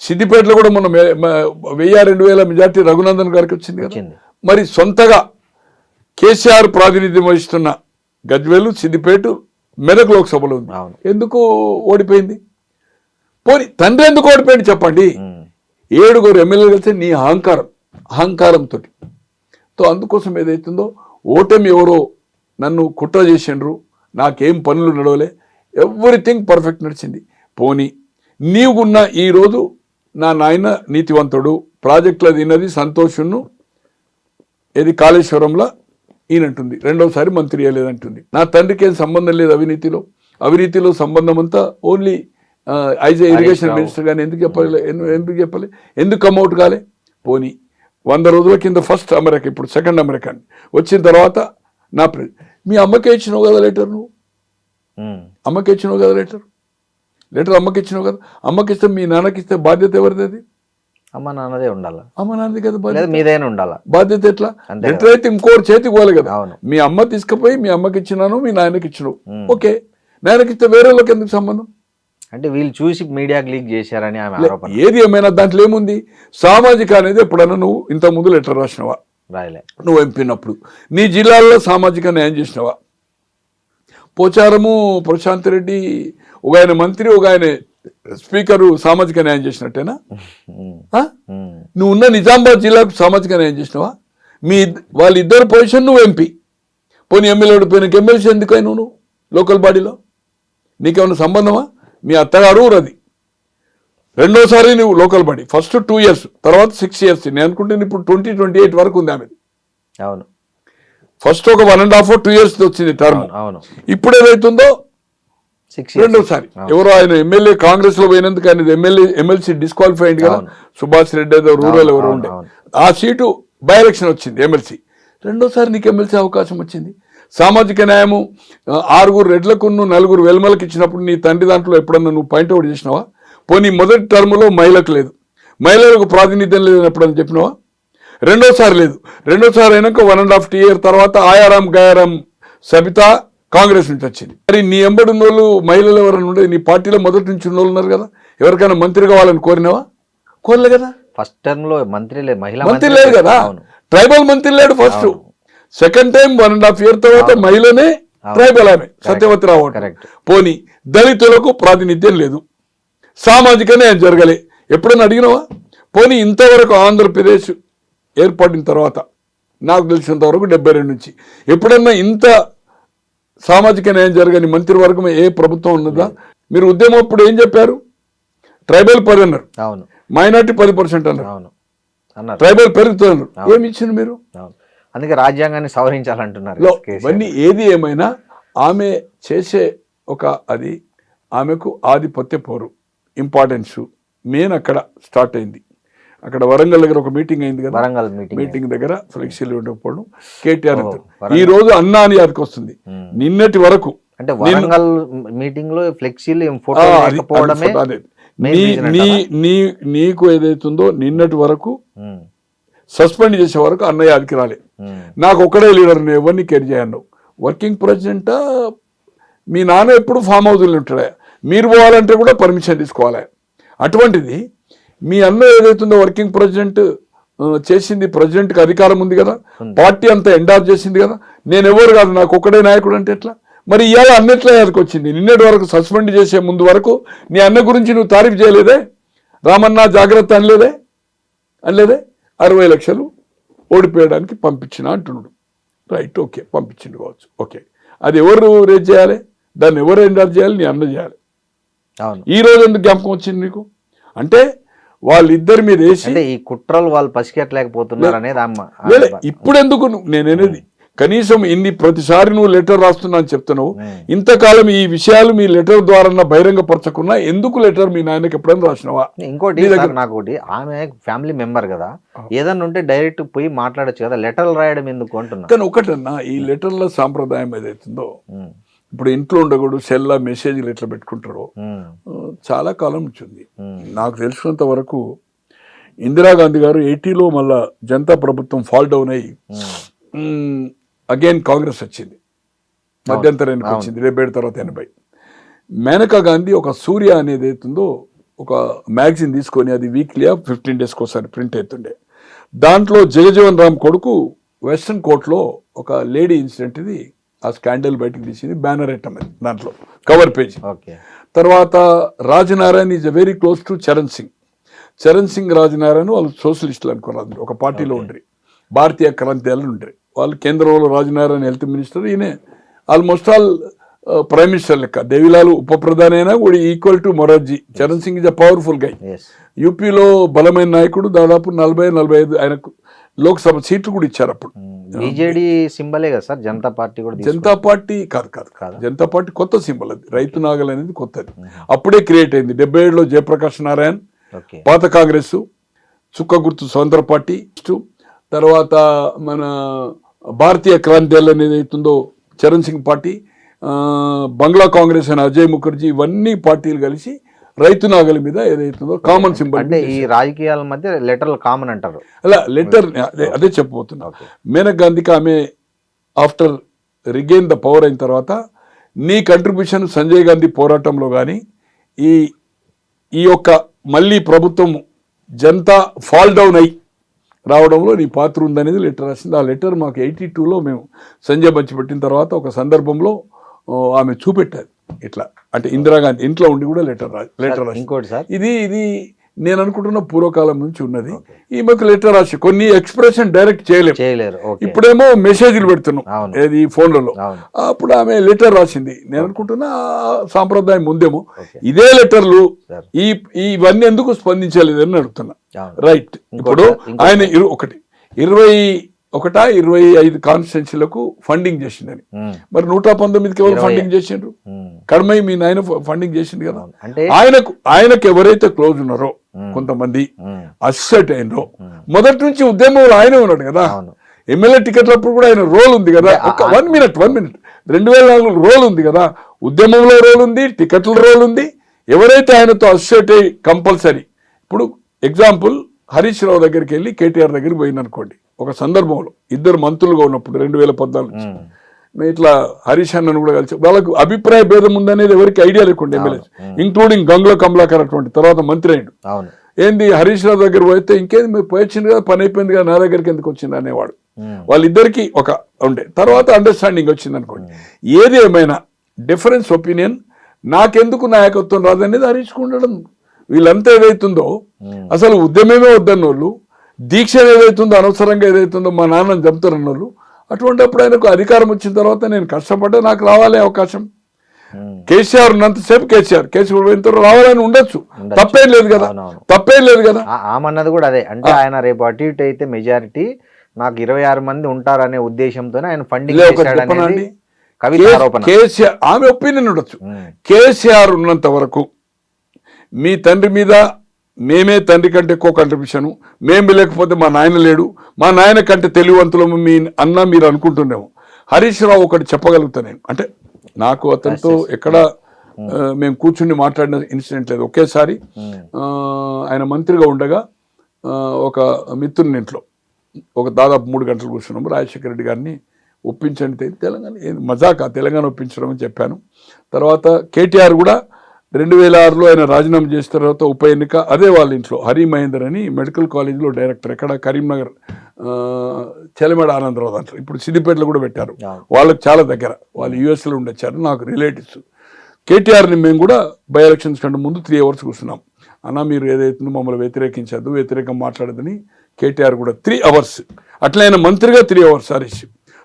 Speaker 3: సిద్దిపేటలో కూడా మొన్న 1000-2000 మెజార్టీ రఘునందన్ గారికి వచ్చింది కదా. మరి సొంతగా కేసీఆర్ ప్రాతినిధ్యం వహిస్తున్న గజ్వేలు, సిద్దిపేట, మెదక్ లోక్సభలో ఉంది. ఎందుకు ఓడిపోయింది? పోనీ తండ్రి ఎందుకు ఓడిపోయింది చెప్పండి. 7 ఎమ్మెల్యేలు కలిసి నీ అహంకారంతో. అందుకోసం ఏదైతుందో ఓటమి ఎవరో నన్ను కుట్ర చేసిండ్రు, నాకేం పనులు నడవలే, ఎవ్రీథింగ్ పర్ఫెక్ట్ నడిచింది. పోనీ నీవున్న ఈరోజు నా నాయన నీతివంతుడు, ప్రాజెక్టులో తిన్నది సంతోషును, ఏది కాళేశ్వరంలో ఈయనంటుంది, రెండోసారి మంత్రి అయ్యలేదంటుంది. నా తండ్రికి ఏం సంబంధం లేదు అవినీతిలో సంబంధం అంతా only as a irrigation minister. కానీ ఎందుకు చెప్పాలి, ఎందుకు కమ్అవుట్ కాలే? పోనీ 100 రోజుల కింద ఫస్ట్ అమెరికా, ఇప్పుడు సెకండ్ అమెరికా వచ్చిన తర్వాత మీ అమ్మకే ఇచ్చినావు కదా లెటర్, నువ్వు అమ్మకి ఇచ్చినావు కదా లెటర్ అమ్మకి ఇచ్చినావు కదా. అమ్మకి ఇస్తే మీ నాన్నకి ఇస్తే బాధ్యత ఎవరిది? అది
Speaker 2: అమ్మ నాన్నదే ఉండాలా,
Speaker 3: అమ్మ నాన్నది కదా బాధ్యత,
Speaker 2: మీదైనా ఉండాలా
Speaker 3: బాధ్యత. ఎట్లా లెటర్ అయితే ఇంకోటి చేతికి పోవాలి కదా. మీ అమ్మ తీసుకుపోయి మీ అమ్మకి ఇచ్చినాను, మీ నాయనకి ఇచ్చినావు, ఓకే. నాయనకి ఇస్తే వేరే వాళ్ళకి ఎందుకు సంబంధం?
Speaker 2: అంటే వీళ్ళు చూసి మీడియాకి లీక్ చేశారని ఆమె ఆరోపణ.
Speaker 3: ఏది ఏమైనా దాంట్లో ఏముంది? సామాజిక అనేది ఎప్పుడన్నా నువ్వు ఇంతకుముందు లెటర్ రాసినవా?
Speaker 2: రాయలే.
Speaker 3: నువ్వు ఎంపినప్పుడు నీ జిల్లాల్లో సామాజిక న్యాయం చేసినవా? పోచారము ప్రశాంత్ రెడ్డి ఒక ఆయన మంత్రి, ఒక ఆయన స్పీకరు సామాజిక న్యాయం చేసినట్టేనా? నువ్వు ఉన్న నిజామాబాద్ జిల్లాకు సామాజిక న్యాయం చేసినవా? వాళ్ళిద్దరు పొజిషన్ నువ్వు ఎంపీ. పోనీ ఎమ్మెల్యే ఓడిపోయినాక ఎమ్మెల్సీ ఎందుకు అయినావు నువ్వు లోకల్ బాడీలో? నీకేమైనా సంబంధమా? మీ అత్తగారు ఊరది, రెండోసారి నువ్వు లోకల్ బాడీ, ఫస్ట్ 2 years, తర్వాత 6 years. నేను అనుకుంటే ఇప్పుడు 2028 వరకు ఉంది ఆమెది. అవును, ఫస్ట్ ఒక 1.5 or 2 years వచ్చింది టర్మ్. అవును, ఇప్పుడు ఏదైతుందో రెండోసారి ఎవరో ఆయన ఎమ్మెల్యే కాంగ్రెస్ లో పోయినందుకు ఆయన ఎమ్మెల్సీ డిస్క్వాలిఫై అయింది కదా, సుభాష్ రెడ్డి ఏదో రూరల్ ఎవరో ఉండే, ఆ సీటు బై ఎలక్షన్ వచ్చింది ఎమ్మెల్సీ. రెండోసారి నీకు ఎమ్మెల్సీ అవకాశం వచ్చింది. సామాజిక న్యాయము 6 రెడ్లకు 4 వెల్మలకు ఇచ్చినప్పుడు నీ తండ్రి దాంట్లో ఎప్పుడన్నా నువ్వు పాయింట్అవుట్ చేసినావా? పోనీ మొదటి టర్మ్లో మహిళకు లేదు, మహిళలకు ప్రాతినిధ్యం లేదని ఎప్పుడన్నా చెప్పినావా? రెండోసారి లేదు. రెండోసారి అయినాక 1.5 year తర్వాత ఆయారాం గయారాం సబితా కాంగ్రెస్ నుంచి వచ్చింది. మరి నీ ఎంబడి ఉన్న వాళ్ళు మహిళలు ఎవరైనా ఉండేది? నీ పార్టీలో మొదటి నుంచి ఉన్న వాళ్ళు ఉన్నారు కదా, ఎవరికైనా మంత్రి కావాలని కోరినావా? కోరలే కదా.
Speaker 2: ఫస్ట్ టర్మ్ లో మంత్రి
Speaker 3: లేదు కదా, ట్రైబల్ మంత్రి లేడు ఫస్ట్. సెకండ్ టైం 1.5 year తర్వాత మహిళనే ట్రైబల్ ఆమె సత్యవతి రావు. పోనీ దళితులకు ప్రాతినిధ్యం లేదు, సామాజిక న్యాయం జరగలే, ఎప్పుడైనా అడిగినావా? పోనీ ఇంతవరకు ఆంధ్రప్రదేశ్ ఏర్పడిన తర్వాత నాకు తెలిసినంత వరకు 72 నుంచి ఎప్పుడన్నా ఇంత సామాజిక న్యాయం జరగని మంత్రివర్గం ఏ ప్రభుత్వం ఉన్నదా? మీరు ఉద్యమం అప్పుడు ఏం చెప్పారు? ట్రైబల్ 10 అన్నారు,
Speaker 2: అవును
Speaker 3: మైనార్టీ 10% అన్నారు,
Speaker 2: అవును అన్నారు,
Speaker 3: ట్రైబల్ పెరుగుతున్నారు. ఏమి ఇచ్చింది మీరు?
Speaker 2: అవును. అందుకే రాజ్యాంగాన్ని సవరించాలంటున్నారు కేసీఆర్.
Speaker 3: ఇవన్నీ ఏది ఏమైనా ఆమె చేసే అది ఆమెకు ఆధిపత్య పోరు ఇంపార్టెన్స్ మెయిన్ అక్కడ స్టార్ట్ అయింది. అక్కడ వరంగల్ దగ్గర ఒక మీటింగ్ అయింది కదా,
Speaker 2: వరంగల్
Speaker 3: మీటింగ్ దగ్గర ఫ్లెక్సీలు ఉండకపోవడం కేటీఆర్ ఈ రోజు అన్నా అని యాదకి వస్తుంది. నిన్నటి వరకు
Speaker 2: అంటే వరంగల్ మీటింగ్ లో ఫ్లెక్సీలు ఫోటో లేకపోవడమే
Speaker 3: నీకు ఏదైతుందో నిన్నటి వరకు సస్పెండ్ చేసే వరకు అన్నయ్య యాదకి రాలే. నాకు ఒక్కడే లీడర్, నేను ఎవరిని కేర్ చేయను. వర్కింగ్ ప్రెసిడెంటా మీ నాన్న ఎప్పుడు ఫామ్ హౌస్లో ఉంటాడా, మీరు పోవాలంటే కూడా పర్మిషన్ తీసుకోవాలి. అటువంటిది మీ అన్న ఏదైతుందో వర్కింగ్ ప్రెసిడెంట్ చేసింది, ప్రెసిడెంట్కి అధికారం ఉంది కదా, పార్టీ అంతా ఎండార్జ్ చేసింది కదా, నేను ఎవరు కాదు నాకు ఒక్కడే నాయకుడు అంటే ఎట్లా? మరి ఇవాళ అన్నెట్లా యాదకి వచ్చింది? నిన్నటి వరకు సస్పెండ్ చేసే ముందు వరకు నీ అన్న గురించి నువ్వు తారీఫ్ చేయలేదే, రామన్న జాగ్రత్త అనలేదే 60 లక్షలు ఓడిపోయడానికి పంపించిన అంటున్నాడు. రైట్, ఓకే పంపించిండు కావచ్చు, ఓకే. అది ఎవరు రేజ్ చేయాలి, దాన్ని ఎవరు ఎండార్జ్ చేయాలి? నీ అన్న చేయాలి. ఈ రోజు ఎందుకు జ్ఞాపకం వచ్చింది నీకు? అంటే వాళ్ళిద్దరి మీద వేసి
Speaker 2: ఈ కుట్రలు వాళ్ళు పసిగట్టలేకపోతున్నారు అనేది అమ్మ.
Speaker 3: ఇప్పుడు ఎందుకు నేనేది కనీసం ఇన్ని ప్రతిసారి నువ్వు లెటర్ రాస్తున్నా అని చెప్తున్నావు, ఇంతకాలం ఈ విషయాలు మీ లెటర్ ద్వారా బహిరంగపరచకున్నా ఎందుకు లెటర్ మీ నాయనకి ఎప్పుడైనా రాసినావా?
Speaker 2: ఇంకోటి నాకు ఆమె ఫ్యామిలీ మెంబర్ కదా, ఏదన్నా ఉంటే డైరెక్ట్ పోయి మాట్లాడచ్చు కదా, లెటర్లు రాయడం ఎందుకు అంటున్నా.
Speaker 3: కానీ ఒకటన్నా ఈ లెటర్ల సాంప్రదాయం ఏదైతుందో, ఇప్పుడు ఇంట్లో ఉండకూడదు సెల్లా మెసేజ్లు ఎట్లా పెట్టుకుంటారో చాలా కాలం నుంచి ఉంది. నాకు తెలిసినంత వరకు ఇందిరాగాంధీ గారు 80లో మళ్ళా జనతా ప్రభుత్వం ఫాల్ డౌన్ అయ్యి అగైన్ కాంగ్రెస్ వచ్చింది, మధ్యంతరానికి వచ్చింది 77 తర్వాత 80. మేనకా గాంధీ ఒక సూర్య అనేది అవుతుందో ఒక మ్యాగజైన్ తీసుకొని, అది వీక్లీ 15 డేస్కి ఒకసారి ప్రింట్ అవుతుండే. దాంట్లో జగజీవన్ రామ్ కొడుకు వెస్టర్న్ కోర్ట్లో ఒక లేడీ ఇన్సిడెంట్ ఇది ఆ స్కాండల్ బయటకు తీసింది, బ్యానర్ ఐటమ్ అది దాంట్లో కవర్ పేజ్. తర్వాత Rajanarayana is very close to Charan Singh Rajanarayana వాళ్ళు సోషలిస్టులు అనుకున్నారు, ఒక పార్టీలో ఉండ్రి, భారతీయ క్రాంతి దళాలు ఉండ్రి. వాళ్ళు కేంద్రంలో రాజనారాయణ హెల్త్ మినిస్టర్, ఈయన ఆల్మోస్ట్ ఆల్ ప్రైమ్ మినిస్టర్ లెక్క. దేవిలాల్ ఉప ప్రధాని అయినా కూడా equal to Morarji. Charan Singh is a powerful guy. యూపీలో బలమైన నాయకుడు, దాదాపు 40-45 ఆయనకు లోక్సభ సీట్లు కూడా ఇచ్చారు అప్పుడు.
Speaker 2: బీజేడీ సింబలే కదా సార్ జనతా పార్టీ కూడా?
Speaker 3: జనతా పార్టీ కాదు, జనతా పార్టీ కొత్త సింబల్, అది రైతు నాగల్ అనేది కొత్తది, అప్పుడే క్రియేట్ అయింది. 77లో జయప్రకాష్ నారాయణ్, పాత కాంగ్రెస్, చుక్క గుర్తు స్వతంత్ర పార్టీ, తర్వాత మన భారతీయ క్రాంతి దళ్ అనేది అవుతుందో చరణ్ సింగ్ పార్టీ, బంగ్లా కాంగ్రెస్ అయిన అజయ్ ముఖర్జీ, ఇవన్నీ పార్టీలు కలిసి రైతు నాగలి మీద ఏదైతుందో కామన్ సింబల్.
Speaker 2: అంటే ఈ రాజకీయాల మధ్య లెటర్లు కామన్ అంటారు.
Speaker 3: అలా లెటర్ అదే చెప్పబోతున్నా. మేనకా గాంధీకి ఆమె ఆఫ్టర్ రిగెయిన్ ద పవర్ అయిన తర్వాత నీ కంట్రిబ్యూషన్ సంజయ్ గాంధీ పోరాటంలో కానీ ఈ యొక్క మళ్ళీ ప్రభుత్వం జనతా ఫాల్ డౌన్ అయి రావడంలో నీ పాత్ర ఉందనేది లెటర్ రాసింది. ఆ లెటర్ మాకు 82లో మేము సంజయ్ బంచి పెట్టిన తర్వాత ఒక సందర్భంలో ఆమె చూపెట్టారు ఇట్లా. అంటే ఇందిరాగాంధీ ఇంట్లో ఉండి కూడా లెటర్ రాసి.
Speaker 2: ఇంకోటి సార్,
Speaker 3: ఇది నేను అనుకుంటున్న పూర్వకాలం నుంచి ఉన్నది. ఈమెకు లెటర్ రాసి కొన్ని ఎక్స్ప్రెషన్ డైరెక్ట్ చేయలేరు. ఇప్పుడేమో మెసేజ్లు పెడుతున్నాం ఏది ఫోన్లలో. అప్పుడు ఆమె లెటర్ రాసింది. నేను అనుకుంటున్నా సాంప్రదాయం ముందేమో ఇదే లెటర్లు ఇవన్నీ ఎందుకు స్పందించలేదని అడుగుతున్నా. రైట్, ఇప్పుడు ఆయన 25 కాన్స్టిట్యున్సీలకు ఫండింగ్ చేసిందని, మరి 119కి ఎవరు ఫండింగ్ చేసిండ్రు? కడమై మీ నాయన ఫండింగ్ చేసిండు కదా. ఆయనకు ఎవరైతే క్లోజ్ ఉన్నారో కొంతమంది అసెట్ అయినరో, మొదటి నుంచి ఉద్యమంలో ఆయనే ఉన్నాడు కదా. ఎమ్మెల్యే టికెట్లప్పుడు కూడా ఆయన రోల్ ఉంది కదా. ఒక 1 మినిట్ 2004 రోల్ ఉంది కదా. ఉద్యమంలో రోల్ ఉంది, టికెట్ల రోల్ ఉంది. ఎవరైతే ఆయనతో అసెట్ అయ్యి కంపల్సరీ, ఇప్పుడు ఎగ్జాంపుల్ హరీష్ రావు దగ్గరికి వెళ్ళి కేటీఆర్ దగ్గరికి పోయిందనుకోండి, ఒక సందర్భంలో ఇద్దరు మంత్రులుగా ఉన్నప్పుడు 2014 ఇట్లా హరీష్ అన్నను కూడా కలిసి, వాళ్ళకు అభిప్రాయ భేదం ఉందనేది ఎవరికి ఐడియా లేకుండా ఎమ్మెల్యే, ఇంక్లూడింగ్ గంగుల కమలాకర్ అటువంటి తర్వాత మంత్రి అయ్యాడు. ఏంది హరీష్ రావు దగ్గర పోతే ఇంకేది మీరు పోయొచ్చింది కదా, పని అయిపోయింది కదా, నా దగ్గరికి ఎందుకు వచ్చింది అనేవాడు. వాళ్ళిద్దరికి ఒక ఉండే తర్వాత అండర్స్టాండింగ్ వచ్చింది అనుకోండి. ఏది ఏమైనా డిఫరెన్స్ ఒపీనియన్, నాకెందుకు నాయకత్వం రాదనేది హరీష్కు ఉండడం. వీళ్ళంతా ఏదైతుందో అసలు ఉద్యమమే వద్దన్న వాళ్ళు, దీక్ష ఏదైతుందో అనవసరంగా ఏదైతుందో మా నాన్నని చంపుతారన్న వాళ్ళు, అటువంటిప్పుడు ఆయనకు అధికారం వచ్చిన తర్వాత నేను కష్టపడ్డా నాకు రావాలి అవకాశం. కేసీఆర్ ఉన్నంతసేపు కేసీఆర్ పోయిన తర్వాత రావాలని ఉండొచ్చు, తప్పేం లేదు కదా, తప్పేం లేదు కదా.
Speaker 2: ఆమన్నది కూడా అదే, అంటే ఆయన రేపు అటు ఇటు అయితే మెజారిటీ నాకు 26 మంది ఉంటారనే ఉద్దేశంతోనే ఆయన ఫండింగ్ చేశాడనేది కవిత ఆరోపణ.
Speaker 3: కేసీఆర్ ఆమె ఒపీనియన్ ఉండొచ్చు. కేసీఆర్ ఉన్నంత వరకు మీ తండ్రి మీద మేమే తండ్రి కంటే ఎక్కువ కంట్రిబ్యూషన్, మేము లేకపోతే మా నాయన లేడు, మా నాయన కంటే తెలివంతులము మీ అన్న మీరు అనుకుంటున్నాము. హరీష్ రావు ఒకటి చెప్పగలుగుతా నేను, అంటే నాకు అతనితో ఎక్కడ మేము కూర్చుని మాట్లాడిన ఇన్సిడెంట్ లేదు. ఒకేసారి ఆయన మంత్రిగా ఉండగా ఒక మిత్రుని ఇంట్లో ఒక దాదాపు 3 గంటలు కూర్చున్నాము. రాజశేఖర రెడ్డి గారిని ఒప్పించండి, తెలంగాణ మజాకా తెలంగాణ ఒప్పించడం అని చెప్పాను. తర్వాత కేటీఆర్ కూడా 2006లో ఆయన రాజీనామా చేసిన తర్వాత ఉప ఎన్నిక అదే వాళ్ళ ఇంట్లో హరి మహేందర్ అని మెడికల్ కాలేజ్లో డైరెక్టర్, ఎక్కడ కరీంనగర్ చెలమేడ ఆనందరావు దాంట్లో, ఇప్పుడు సిద్దిపేటలో కూడా పెట్టారు. వాళ్ళకి చాలా దగ్గర, వాళ్ళు యూఎస్లో ఉండొచ్చారు, నాకు రిలేటివ్స్. కేటీఆర్ని మేము కూడా బై ఎలక్షన్స్ కంటే ముందు 3 hours కూర్చున్నాం. అన్న మీరు ఏదైతుందో మమ్మల్ని వ్యతిరేకించద్దు, వ్యతిరేకం మాట్లాడదని కేటీఆర్ కూడా 3 hours. అట్లయినా మంత్రిగా 3 hours హరీష్.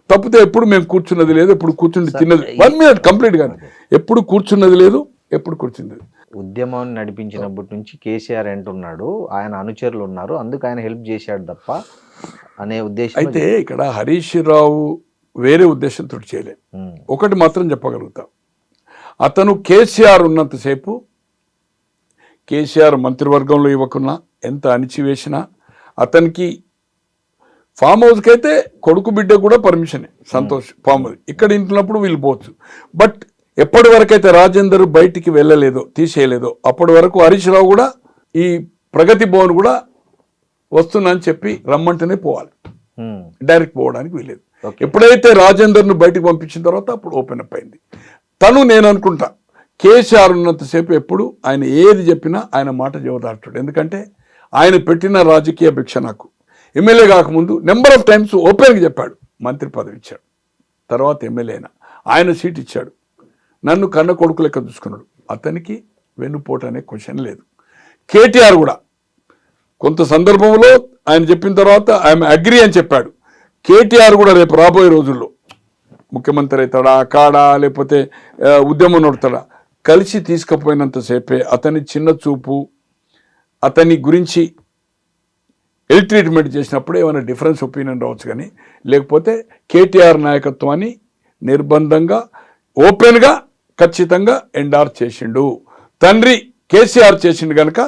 Speaker 3: తప్పితే ఎప్పుడు మేము కూర్చున్నది లేదు, ఎప్పుడు కూర్చుని తిన్నది 1 minute కంప్లీట్గా, ఎప్పుడు కూర్చున్నది లేదు, ఎప్పుడు కూర్చున్నది.
Speaker 2: ఉద్యమాన్ని నడిపించినప్పటి నుంచి కేసీఆర్ అంటున్నాడు ఆయన అనుచరులు ఉన్నారు, అందుకు ఆయన హెల్ప్ చేశాడు తప్ప అనే ఉద్దేశం.
Speaker 3: అయితే ఇక్కడ హరీష్ రావు వేరే ఉద్దేశంతో చేయలేదు. ఒకటి మాత్రం చెప్పగలుగుతా, అతను కేసీఆర్ ఉన్నంతసేపు కేసీఆర్ మంత్రివర్గంలో ఇవ్వకున్నా, ఎంత అణిచివేసినా అతనికి ఫామ్ హౌస్కి అయితే కొడుకు బిడ్డ కూడా పర్మిషనే, సంతోష్ ఫామ్ హౌస్ ఇక్కడ ఇంటున్నప్పుడు వీళ్ళు పోవచ్చు. బట్ ఎప్పటి వరకైతే రాజేందర్ బయటికి వెళ్ళలేదో, తీసేయలేదో, అప్పటి వరకు హరీష్ రావు కూడా ఈ ప్రగతి భవన్ కూడా వస్తున్నా అని చెప్పి రమ్మంటేనే పోవాలి, డైరెక్ట్ పోవడానికి వీలేదు. ఎప్పుడైతే రాజేందర్ను బయటకు పంపించిన తర్వాత అప్పుడు ఓపెన్ అప్ అయింది. తను నేను అనుకుంటా కేసీఆర్ ఉన్నంతసేపు ఎప్పుడు ఆయన ఏది చెప్పినా ఆయన మాట జవదాటాడు. ఎందుకంటే ఆయన పెట్టిన రాజకీయ భిక్ష నాకు ఎమ్మెల్యే కాకముందు నెంబర్ ఆఫ్ టైమ్స్ ఓపెన్గా చెప్పాడు, మంత్రి పదవి ఇచ్చాడు, తర్వాత ఎమ్మెల్యే అయినా ఆయన సీట్ ఇచ్చాడు, నన్ను కన్న కొడుకు లెక్క చూసుకున్నాడు. అతనికి వెన్నుపోటు అనే క్వశ్చన్ లేదు. కేటీఆర్ కూడా కొంత సందర్భంలో ఆయన చెప్పిన తర్వాత ఆయన అగ్రి అని చెప్పాడు. కేటీఆర్ కూడా రేపు రాబోయే రోజుల్లో ముఖ్యమంత్రి అవుతాడా, కాడా, లేకపోతే ఉద్యమం నడుతాడా, కలిసి తీసుకుపోయినంతసేపే అతని చిన్న చూపు, అతని గురించి ఎల్ ట్రీట్మెంట్ చేసినప్పుడు ఏమైనా డిఫరెన్స్ ఒపీనియన్ రావచ్చు, కానీ లేకపోతే కేటీఆర్ నాయకత్వాన్ని నిర్బంధంగా ఓపెన్గా ఖచ్చితంగా ఎండార్ చేసిండు. తండ్రి కేసీఆర్ చేసిండు కనుక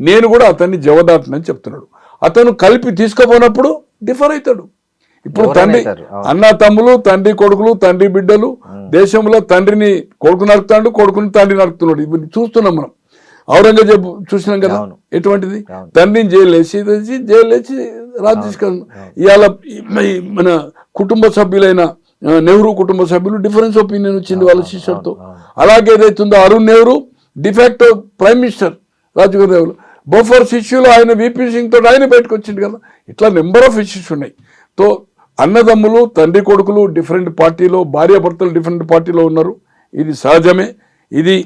Speaker 3: నేను కూడా అతన్ని జవదాటనని చెప్తున్నాడు. అతను కలిపి తీసుకుపోయినప్పుడు డిఫర్ అవుతాడు. ఇప్పుడు తండ్రి అన్న తమ్ములు, తండ్రి కొడుకులు, తండ్రి బిడ్డలు, దేశంలో తండ్రిని కొడుకు నరుకుతాడు, కొడుకుని తండ్రి నరుకుతున్నాడు. ఇప్పుడు చూస్తున్నాం మనం, ఔరంగజేబు చూసినాం కదా ఎటువంటిది, తండ్రిని జైలేసి రాజు తీసుకెళ్ళి. ఇవాళ మన కుటుంబ సభ్యులైన నెహ్రూ కుటుంబ సభ్యులు డిఫరెన్స్ ఒపీనియన్ వచ్చింది వాళ్ళ సిస్టర్తో. అలాగే ఏదైతుందో Arun Nehru de facto prime minister Rajiv Nehru, Bofors ఇష్యూలో ఆయన వీపీ సింగ్ తోటి ఆయన బయటకు వచ్చింది కదా. ఇట్లా నెంబర్ ఆఫ్ ఇష్యూస్ ఉన్నాయి. తో అన్నదమ్ములు, తండ్రి కొడుకులు డిఫరెంట్ పార్టీలో, భార్యాభర్తలు డిఫరెంట్ పార్టీలో ఉన్నారు. ఇది సహజమే, ఇది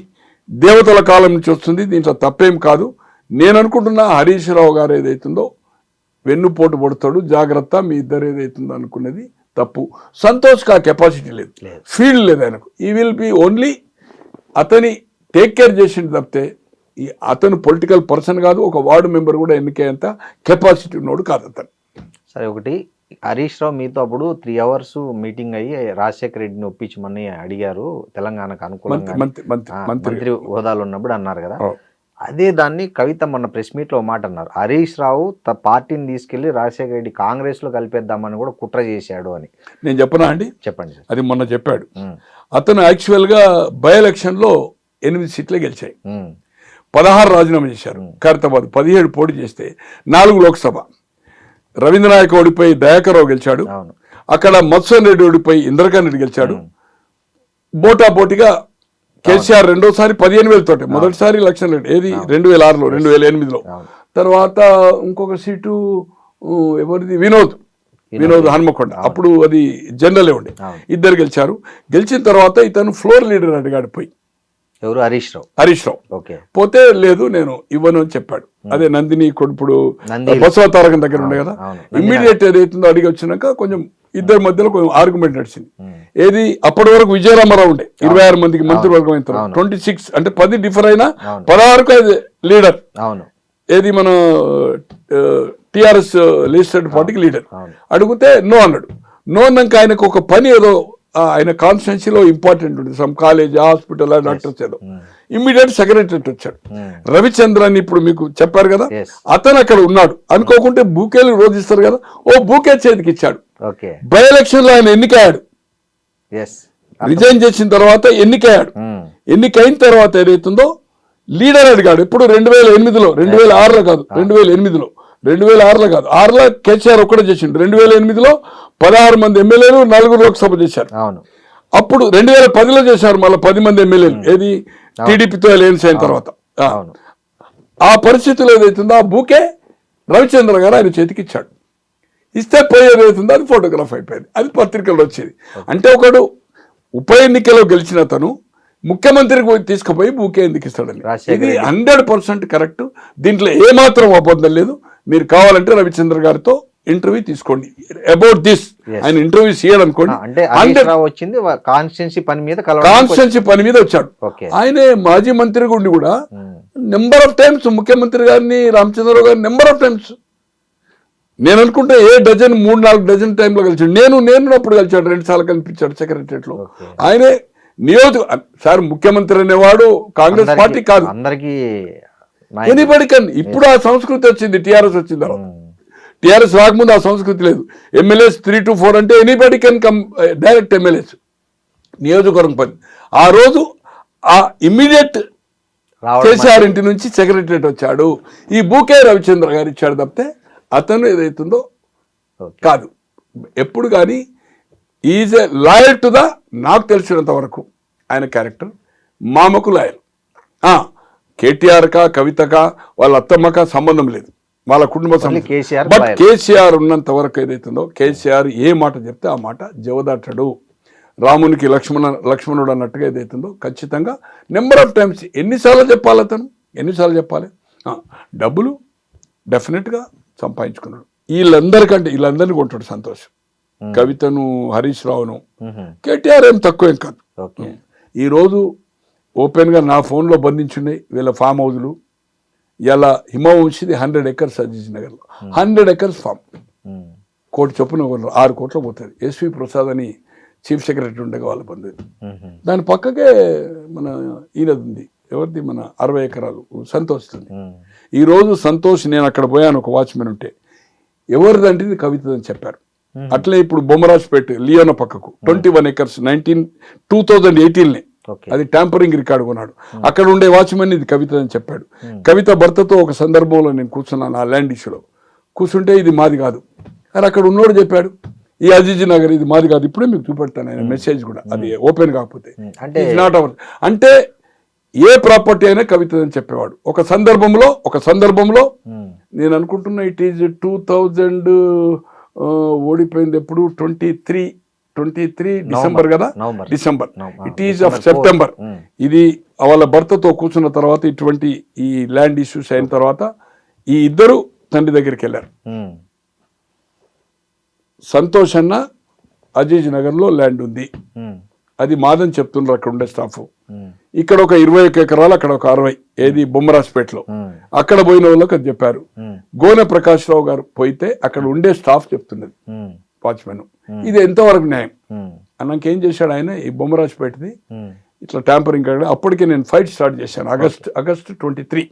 Speaker 3: దేవతల కాలం నుంచి వస్తుంది, దీంట్లో తప్పేం కాదు. నేను అనుకుంటున్నా హరీష్ రావు గారు ఏదైతుందో వెన్నుపోటు పడతాడు, జాగ్రత్త, మీ ఇద్దరు ఏదైతుందో అనుకున్నది తప్పు. సంతోష్కి ఆ కెపాసిటీ లేదు, ఫీల్డ్ లేదు ఆయనకు. ఈ విల్ బి ఓన్లీ అతని టేక్ కేర్ చేసింది తప్పితే అతను పొలిటికల్ పర్సన్ కాదు, ఒక వార్డు మెంబర్ కూడా ఎన్నికయ్యేంత కెపాసిటీ ఉన్నోడు కాదు అతను.
Speaker 2: సరే, ఒకటి హరీష్ రావు మీతో అప్పుడు 3 hours మీటింగ్ అయ్యి రాజశేఖర రెడ్డిని ఒప్పించమని అడిగారు, తెలంగాణకు అనుకూలంగా మంత్రి హోదాలో ఉన్నప్పుడు అన్నారు కదా. అదే దాన్ని కవిత మొన్న ప్రెస్ మీట్లో మాట అన్నారు, హరీష్ రావు పార్టీని తీసుకెళ్లి రాజశేఖర రెడ్డి కాంగ్రెస్ లో కలిపేద్దామని కూడా కుట్ర చేశాడు అని.
Speaker 3: నేను చెప్పనా అండి?
Speaker 2: చెప్పండి.
Speaker 3: అది మొన్న చెప్పాడు. అతను యాక్చువల్గా బై ఎలక్షన్లో 8 సీట్లే గెలిచాయి, 16 రాజీనామా చేశారు. ఖైరతాబాద్ 17 పోటీ చేస్తే 4 లోక్సభ. రవీంద్రనాయక్ ఓడిపోయి దయాకర్రావు గెలిచాడు. అక్కడ మత్స్వన్ రెడ్డి ఓడిపోయి ఇంద్రకాంత్ రెడ్డి గెలిచాడు. పోటాపోటీగా కేసీఆర్ రెండోసారి 15,000 తోటి, మొదటిసారి 1,00,000 రెడ్డి ఏది 2006లో, 2008లో. తర్వాత ఇంకొక సీటు ఎవరిది, వినోద్ హన్మకొండ, అప్పుడు అది జనరలే ఉండే. ఇద్దరు గెలిచారు. గెలిచిన తర్వాత ఇతను ఫ్లోర్ లీడర్ అడిగాడు పోయి,
Speaker 2: ఎవరు? హరీష్ రావు. ఓకే.
Speaker 3: పోతే లేదు నేను ఇవ్వను అని చెప్పాడు. అదే నందిని ఇప్పుడు
Speaker 2: నంది
Speaker 3: బసవ తారకం దగ్గర ఉండే కదా,
Speaker 2: అవును.
Speaker 3: ఇమ్మీడియట్ ఏదైతుందో అడిగి వచ్చినాక కొంచెం ఇద్దరి మధ్యలో కొంచెం ఆర్గ్యుమెంట్ నడిచింది. ఏది అప్పటి వరకు విజయరామారావు ఉండే 26 మందికి మంత్రివర్గం అయిన తర్వాత 26 అంటే 10 డిఫర్ అయినా 16కు అది లీడర్.
Speaker 2: అవును.
Speaker 3: ఏది మన టిఆర్ఎస్ లెజిస్లేటివ్ పార్టీకి లీడర్. అడిగితే నో అన్నాడు. నో అన్నాక ఆయనకు ఒక పని ఏదో ఆయన కాన్స్టిట్యున్సీలో ఇంపార్టెంట్ ఉంటుంది, సమ్ కాలేజ్ హాస్పిటల్ డాక్టర్స్ ఏదో. ఇమ్మీడియట్ సెక్రటరేట్ వచ్చాడు. రవిచంద్రన్ ఇప్పుడు మీకు చెప్పారు కదా, అతను అక్కడ ఉన్నాడు. అనుకోకుంటే బూకేలు రోజు ఇస్తారు కదా, ఓ బూకే చేతికి ఇచ్చాడు. బై ఎలక్షన్ లో ఆయన ఎన్నికయ్యాడు. రిజైన్ చేసిన తర్వాత ఎన్నికయ్యాడు. ఎన్నికైన తర్వాత ఏదైతుందో లీడర్ అడిగాడు. ఇప్పుడు 2008లో 2006లో కాదు, 2008లో 2006లో కాదు, 6లో కేసీఆర్ ఒక్కడే చేసిండు. 2008లో 16 మంది ఎమ్మెల్యేలు 4 లోక్సభ చేశారు. అప్పుడు 2010లో చేశారు మళ్ళీ 10 మంది ఎమ్మెల్యేలు. ఏది టీడీపీతో అలయన్స్ అయిన తర్వాత. ఆ పరిస్థితిలో ఏదైతుందో ఆ బూకే రవిచంద్ర గారు ఆయన చేతికి ఇచ్చాడు. ఇస్తే పోయేది అవుతుందో అది ఫోటోగ్రాఫ్ అయిపోయింది, అది పత్రికల్లో వచ్చేది. అంటే ఒకడు ఉప ఎన్నికలో గెలిచిన అతను ముఖ్యమంత్రికి తీసుకుపోయి బూకే ఎందుకు ఇస్తాడని, ఇది 100% కరెక్ట్. దీంట్లో ఏమాత్రం అబద్ధం లేదు. మీరు కావాలంటే రవిచంద్ర గారితో ఇంటర్వ్యూ తీసుకోండి అబౌట్ దిస్. ఆయన ఇంటర్వ్యూ చేయాలనుకోండి.
Speaker 2: కాన్స్టిట్యున్సీ
Speaker 3: పని మీద వచ్చాడు. ఆయనే మాజీ మంత్రిగా ఉండి కూడా నెంబర్ ఆఫ్ టైమ్స్ ముఖ్యమంత్రి గారిని రామచంద్రరావు గారిని నెంబర్ ఆఫ్ టైమ్స్ నేను అనుకుంటే 3-4 డజన్ టైంలో కలిసాడు. నేను అప్పుడు కలిసాడు, 2 సార్లు కనిపించాడు సెక్రటరియట్ లో. ఆయనే సార్ ముఖ్యమంత్రి అనేవాడు కాంగ్రెస్ పార్టీ కాదు,
Speaker 2: అందరికీ
Speaker 3: ఎనీబడి కన్. ఇప్పుడు ఆ సంస్కృతి వచ్చింది, టీఆర్ఎస్ వచ్చిన తర్వాత. టీఆర్ఎస్ రాకముందు ఆ సంస్కృతి లేదు. ఎమ్మెల్యేస్ 3 to 4 అంటే anybody can come direct MLAs, నియోజకవర్గం పని. ఆ రోజు ఆ ఇమ్మీడియట్ కేసీఆర్ ఇంటి నుంచి సెక్రటరియట్ వచ్చాడు. ఈ బూకే రవిచంద్ర గారు ఇచ్చాడు తప్పితే అతను ఏదైతుందో కాదు. ఎప్పుడు కానీ is a loyal to the, నాకు తెలిసినంత వరకు ఆయన క్యారెక్టర్ మామకు లాయల్. కేటీఆర్కా కవితకా వాళ్ళ అత్తమ్మకా సంబంధం లేదు, వాళ్ళ కుటుంబ సంబంధం. బట్ కేసీఆర్ ఉన్నంత వరకు ఏదైతుందో కేసీఆర్ ఏ మాట చెప్తే ఆ మాట జవదాటడు. రామునికి లక్ష్మణుడు అన్నట్టుగా ఏదైతుందో ఖచ్చితంగా నెంబర్ ఆఫ్ టైమ్స్ ఎన్నిసార్లు చెప్పాలి అతను, ఎన్నిసార్లు చెప్పాలి. డబ్బులు డెఫినెట్గా సంపాదించుకున్నాడు. వీళ్ళందరినీ కొంటాడు సంతోష్, కవితను, హరీష్ రావును. కేటీఆర్ ఏం తక్కువ ఏం కాదు. ఈరోజు ఓపెన్గా నా ఫోన్లో బంధించున్నాయి వీళ్ళ ఫామ్ హౌజులు. ఇలా హిమవంశిది 100 acres అజీజ్ నగర్లో 100 acres ఫామ్, 1 కోటి చొప్పున 6 కోట్లు పోతుంది. ఎస్వి ప్రసాద్ అని చీఫ్ సెక్రటరీ ఉండగా వాళ్ళ బంధువు. దాని పక్కకే మన ఈయనది ఉంది, ఎవరిది, మన 60 ఎకరాలు సంతోష్. ఈరోజు సంతోష్, నేను అక్కడ పోయాను, ఒక వాచ్మెన్ ఉంటే ఎవరిదంటే ఇది కవితదని చెప్పారు. అట్లే ఇప్పుడు బొమ్మరాజ్పేట లియోన పక్కకు 21 acres 2018 అది ట్యాంపరింగ్ రికార్డు కొన్నాడు. అక్కడ ఉండే వాచ్మెన్ ఇది కవిత అని చెప్పాడు. కవిత భర్తతో ఒక సందర్భంలో నేను కూర్చున్నాను ఆ ల్యాండ్ ఇష్యూలో. కూర్చుంటే ఇది మాది కాదు అని అక్కడ ఉన్నోడు చెప్పాడు. ఈ అజీజ్ నగర్ ఇది మాది కాదు, ఇప్పుడే మీకు చూపెడతాను ఆయన మెసేజ్ కూడా, అది ఓపెన్ కాకపోతే. నాట్ అవర్ అంటే ఏ ప్రాపర్టీ అయినా కవిత అని చెప్పేవాడు. ఒక సందర్భంలో నేను అనుకుంటున్నా ఇట్ ఈజ్ 2000 ఓడిపోయింది ఎప్పుడు 23 డిసెంబర్ కదా, December. It is of September. ఇది వాళ్ళ భర్తతో కూర్చున్న తర్వాత ఇటువంటి ఈ ల్యాండ్ ఇష్యూస్ అయిన తర్వాత ఈ ఇద్దరు తండ్రి దగ్గరికి వెళ్ళారు. సంతోష్ అన్న అజీజ్ నగర్ లో ల్యాండ్ ఉంది, అది మాదని చెప్తున్నారు అక్కడ ఉండే స్టాఫ్. ఇక్కడ ఒక 21 ఎకరాలు, అక్కడ ఒక 60, ఏది బొమ్మరాజ్పేటలో. అక్కడ పోయిన వాళ్ళకి అది చెప్పారు. గోనె ప్రకాష్ రావు గారు పోయితే అక్కడ ఉండే స్టాఫ్ చెప్తున్నది, వాచ్మెన్. ఇది ఎంతవరకు న్యాయం అన్నాక ఏం చేశాడు ఆయన, ఈ బొమ్మరాజ్పేటది ఇట్లా ట్యాంపరింగ్. అప్పటికే నేను ఫైట్ స్టార్ట్ చేశాను. ఆగస్ట్ 23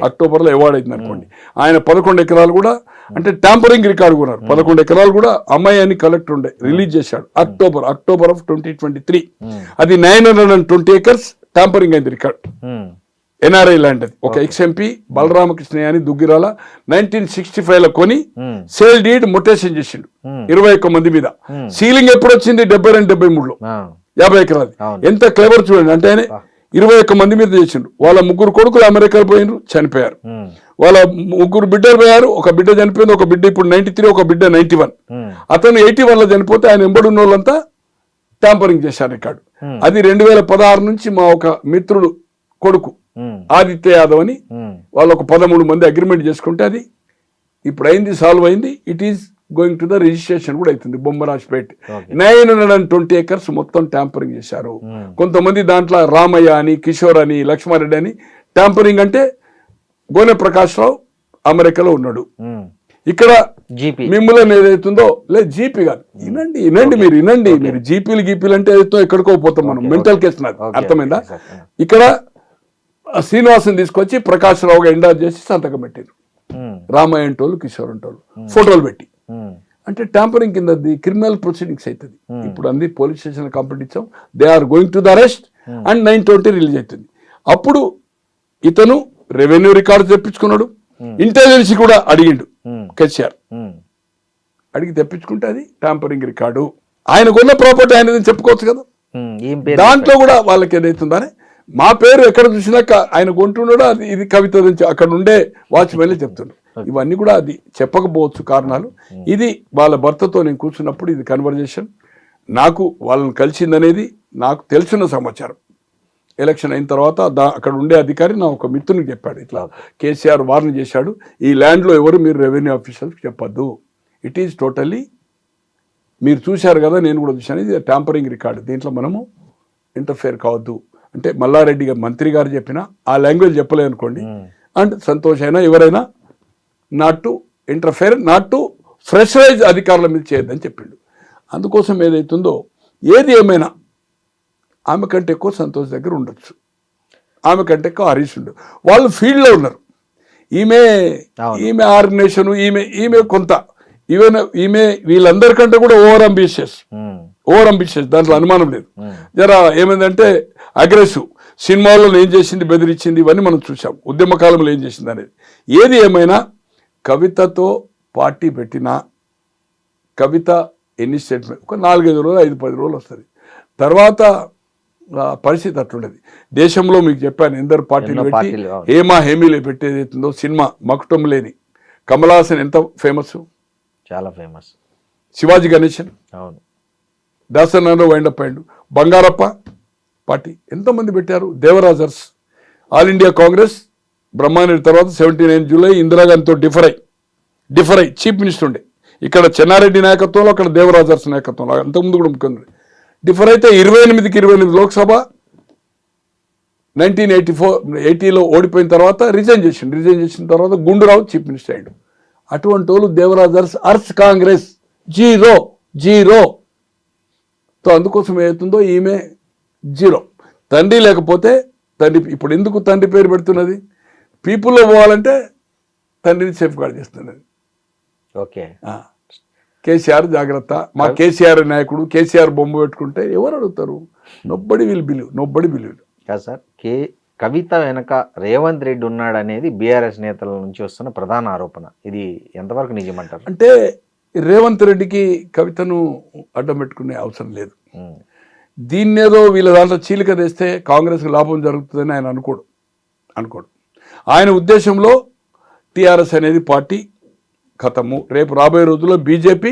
Speaker 3: అక్టోబర్లో అవార్డు అయింది అనుకోండి. ఆయన 11 ఎకరాలు కూడా అంటే ట్యాంపరింగ్ రికార్డు కొన్నారు. 11 ఎకరాలు కూడా అమ్మాయి అని కలెక్టర్ ఉండే రిలీజ్ చేశాడు అక్టోబర్ ఆఫ్ 2023. అది 920 acres ట్యాంపరింగ్ అయింది రికార్డ్. ఎన్ఆర్ఐ ల్యాండ్ అది. ఒక ఎక్స్ఎంపీ బలరామకృష్ణ అని దుగ్గిరాల 1965లో కొని సేల్ డీడ్ మొటేషన్ చేసిండు 21 మంది మీద. సీలింగ్ ఎప్పుడు వచ్చింది 72-73లో 50 ఎకరాలు. ఎంత క్లెవర్ చూడండి. అంటే ఆయన 21 మంది మీద చేసిండు. వాళ్ళ 3 కొడుకులు అమెరికాలో పోయినారు, చనిపోయారు. వాళ్ళ 3 బిడ్డలు పోయారు. ఒక బిడ్డ చనిపోయింది, ఒక బిడ్డ ఇప్పుడు 93, ఒక బిడ్డ 91. అతను 81లో చనిపోతే ఆయన ఎంబడున్న వాళ్ళంతా ట్యాంపరింగ్ చేశారు రికార్డు. అది 2016 నుంచి మా ఒక మిత్రుడు కొడుకు ఆదిత్య యాదవ్ అని వాళ్ళు ఒక 13 మంది అగ్రిమెంట్ చేసుకుంటే అది ఇప్పుడు అయింది, సాల్వ్ అయింది. It is going to the registration కూడా అవుతుంది. బొమ్మరాజ్పేట్ 920 acres మొత్తం ట్యాంపరింగ్ చేశారు. కొంతమంది దాంట్లో రామయ్య అని, కిషోర్ అని, లక్ష్మారెడ్డి అని. ట్యాంపరింగ్ అంటే గోనె ప్రకాష్ రావు అమెరికాలో ఉన్నాడు, ఇక్కడ మిమ్మల్ని ఏదైతుందో లేదు జీపీ కాదు. వినండి మీరు జీపీలు అంటే ఏదైతే ఎక్కడికో పోతాం మనం. మెంటల్ కేసు నాకు అర్థమైందా? ఇక్కడ శ్రీనివాసం తీసుకొచ్చి ప్రకాష్ రావుగా ఎండార్ చేసి సంతకం పెట్టారు. రామయ్య అంటోళ్ళు, కిషోర్ అంటోళ్ళు ఫోటోలు పెట్టి. అంటే ట్యాంపరింగ్ కింద క్రిమినల్ ప్రొసీడింగ్స్ అవుతుంది. ఇప్పుడు అన్ని పోలీస్ స్టేషన్ కంప్లైంట్ ఇచ్చాం. They are going to the arrest and 920 release అవుతుంది. అప్పుడు ఇతను రెవెన్యూ రికార్డు తెప్పించుకున్నాడు, ఇంటెలిజెన్స్ కూడా అడిగిండు. కేసీఆర్ అడిగి తెప్పించుకుంటే అది ట్యాంపరింగ్ రికార్డు. ఆయన కొన్న ప్రాపర్టీ ఆయన చెప్పుకోవచ్చు కదా. దాంట్లో కూడా వాళ్ళకి ఏదైతుందని మా పేరు ఎక్కడ చూసినాక ఆయన కొంటున్నాడో అది ఇది కవిత నుంచి అక్కడ ఉండే వాచ్మెన్లే చెప్తున్నాడు. ఇవన్నీ కూడా అది చెప్పకపోవచ్చు కారణాలు. ఇది వాళ్ళ భర్తతో నేను కూర్చున్నప్పుడు ఇది కన్వర్జేషన్ నాకు వాళ్ళని కలిసిందనేది నాకు తెలిసిన సమాచారం. ఎలక్షన్ అయిన తర్వాత అక్కడ ఉండే అధికారి నా ఒక మిత్రునికి చెప్పాడు, ఇట్లా కేసీఆర్ వార్న్ చేశాడు, ఈ ల్యాండ్లో ఎవరు మీరు రెవెన్యూ ఆఫీసర్స్కి చెప్పొద్దు, ఇట్ ఈజ్ టోటల్లీ మీరు చూశారు కదా, నేను కూడా చూశాను, ఇది ట్యాంపరింగ్ రికార్డు, దీంట్లో మనము ఇంటర్ఫేర్ కావద్దు అంటే మల్లారెడ్డి గారు మంత్రి గారు చెప్పినా ఆ లాంగ్వేజ్ చెప్పలే అనుకోండి, అండ్ సంతోష్ అయినా ఎవరైనా not to interfere, not to pressurise అధికారుల మీద చేయొద్దని చెప్పిండు. అందుకోసం ఏదైతుందో ఏది ఏమైనా ఆమె కంటే ఎక్కువ సంతోష్ దగ్గర ఉండొచ్చు, ఆమె కంటే ఎక్కువ హరీష్ ఉండదు. వాళ్ళు ఫీల్డ్లో ఉన్నారు. ఈమె ఆర్గనైజేషన్, ఈమె కొంత ఈమె వీళ్ళందరికంటే కూడా ఓవర్ అంబిషియస్, దాంట్లో అనుమానం లేదు. జరా ఏమైందంటే అగ్రెసివ్, సినిమాల్లో ఏం చేసింది, బెదిరించింది, ఇవన్నీ మనం చూసాం. ఉద్యమ కాలంలో ఏం చేసింది అనేది. ఏది ఏమైనా కవితతో పార్టీ పెట్టినా కవిత ఎన్ని స్టేట్మెంట్ ఒక 4-5 రోజులు 5-10 రోజులు వస్తుంది. తర్వాత పరిస్థితి అట్లుండేది. దేశంలో మీకు చెప్పాను ఎందరు పార్టీలు పెట్టి హేమీలు పెట్టేదైతుందో సినిమా మకుటం లేని కమల్ హాసన్ ఎంత ఫేమస్,
Speaker 2: చాలా ఫేమస్.
Speaker 3: శివాజీ గణేశన్, అవును, దాసనారాయణ వైండప్ అయ్యాడు. బంగారప్ప పార్టీ ఎంతమంది పెట్టారు. దేవరాజర్స్, ఆల్ ఇండియా కాంగ్రెస్ బ్రహ్మారెడ్డి తర్వాత 79 జూలై ఇందిరాగాంధీతో డిఫర్ అయ్యి చీఫ్ మినిస్టర్ ఉండే. ఇక్కడ చెన్నారెడ్డి నాయకత్వంలో, అక్కడ దేవరాజర్స్ నాయకత్వంలో, అంతకుముందు కూడా ముఖ్యమంత్రి డిఫర్ అయితే 28కి 28 లోక్సభ 1980లో ఓడిపోయిన తర్వాత రిజైన్ చేసిన తర్వాత గుండూరావు చీఫ్ మినిస్టర్ అయ్యాడు. అటువంటి వాళ్ళు దేవరాజర్స్ అర్స్ కాంగ్రెస్ జీరో. సో అందుకోసం ఏమవుతుందో ఈమె జీరో. తండ్రి లేకపోతే తండ్రి, ఇప్పుడు ఎందుకు తండ్రి పేరు పెడుతున్నది, పీపుల్లో పోవాలంటే తండ్రిని సేఫ్ గార్డ్ చేస్తున్నది.
Speaker 2: ఓకే,
Speaker 3: కేసీఆర్ జాగ్రత్త, మా కేసీఆర్ నాయకుడు, కేసీఆర్ బొమ్మ పెట్టుకుంటే ఎవరు అడుగుతారు? నొబ్బడి విల్ బిలీవ్
Speaker 2: కాదు సార్. కవిత వెనక రేవంత్ రెడ్డి ఉన్నాడనేది బీఆర్ఎస్ నేతల నుంచి వస్తున్న ప్రధాన ఆరోపణ. ఇది ఎంతవరకు నిజమంటారు?
Speaker 3: అంటే రేవంత్ రెడ్డికి కవితను అడ్డం పెట్టుకునే అవసరం లేదు. దీన్నేదో వీళ్ళ దాంట్లో చీలిక తెస్తే కాంగ్రెస్కి లాభం జరుగుతుందని ఆయన అనుకోడు. ఆయన ఉద్దేశంలో టీఆర్ఎస్ అనేది పార్టీ ఖతము, రేపు రాబోయే రోజుల్లో బీజేపీ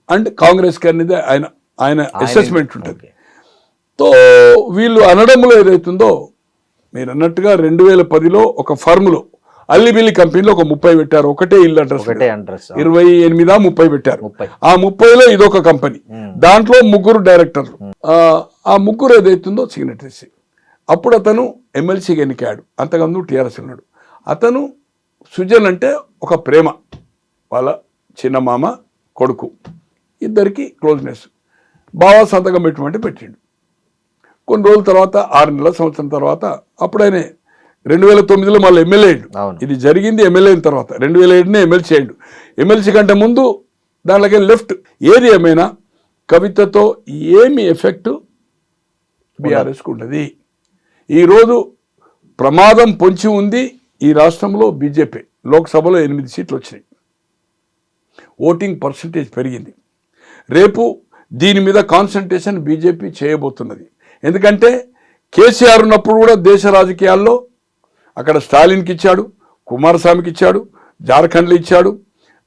Speaker 3: అండ్ కాంగ్రెస్కి అనేది ఆయన అసెస్మెంట్ ఉంటుంది. తో వీళ్ళు అనడంలో ఏదైతుందో మీరు అన్నట్టుగా 2010లో ఒక ఫర్మ్లో అల్లిబిల్లి కంపెనీలో ఒక 30 పెట్టారు. ఒకటే ఇల్లు అడ్రస్ 28-30 పెట్టారు. ఆ 30లో ఇదొక కంపెనీ, దాంట్లో 3 డైరెక్టర్లు, ఆ 3 ఏదైతుందో సిగ్నటరీస్. అప్పుడు అతను ఎమ్మెల్సీగా ఎన్నికాడు, అంతకుముందు టీఆర్ఎస్ ఉన్నాడు. అతను సుజన్ అంటే ఒక ప్రేమ, వాళ్ళ చిన్నమామ కొడుకు, ఇద్దరికి క్లోజ్నెస్. బాగా సంతకం పెట్టిండు. కొన్ని రోజుల తర్వాత 6 నెలల సంవత్సరం తర్వాత అప్పుడైనా 2009లో మళ్ళీ ఎమ్మెల్యే అయ్యాడు. ఇది జరిగింది ఎమ్మెల్యే అయిన తర్వాత. 2007 ఎమ్మెల్సీ అయ్యాడు. ఎమ్మెల్సీ కంటే ముందు దాంట్లోకి లెఫ్ట్. ఏది ఏమైనా కవితతో ఏమి ఎఫెక్ట్ బీఆర్ఎస్కు ఉండదు. ఈరోజు ప్రమాదం పొంచి ఉంది ఈ రాష్ట్రంలో. బీజేపీ లోక్సభలో 8 సీట్లు వచ్చినాయి, ఓటింగ్ పర్సంటేజ్ పెరిగింది. రేపు దీని మీద కాన్సన్ట్రేషన్ బీజేపీ చేయబోతున్నది. ఎందుకంటే కేసీఆర్ ఉన్నప్పుడు కూడా దేశ రాజకీయాల్లో అక్కడ స్టాలిన్కి ఇచ్చాడు, కుమారస్వామికి ఇచ్చాడు, జార్ఖండ్లో ఇచ్చాడు,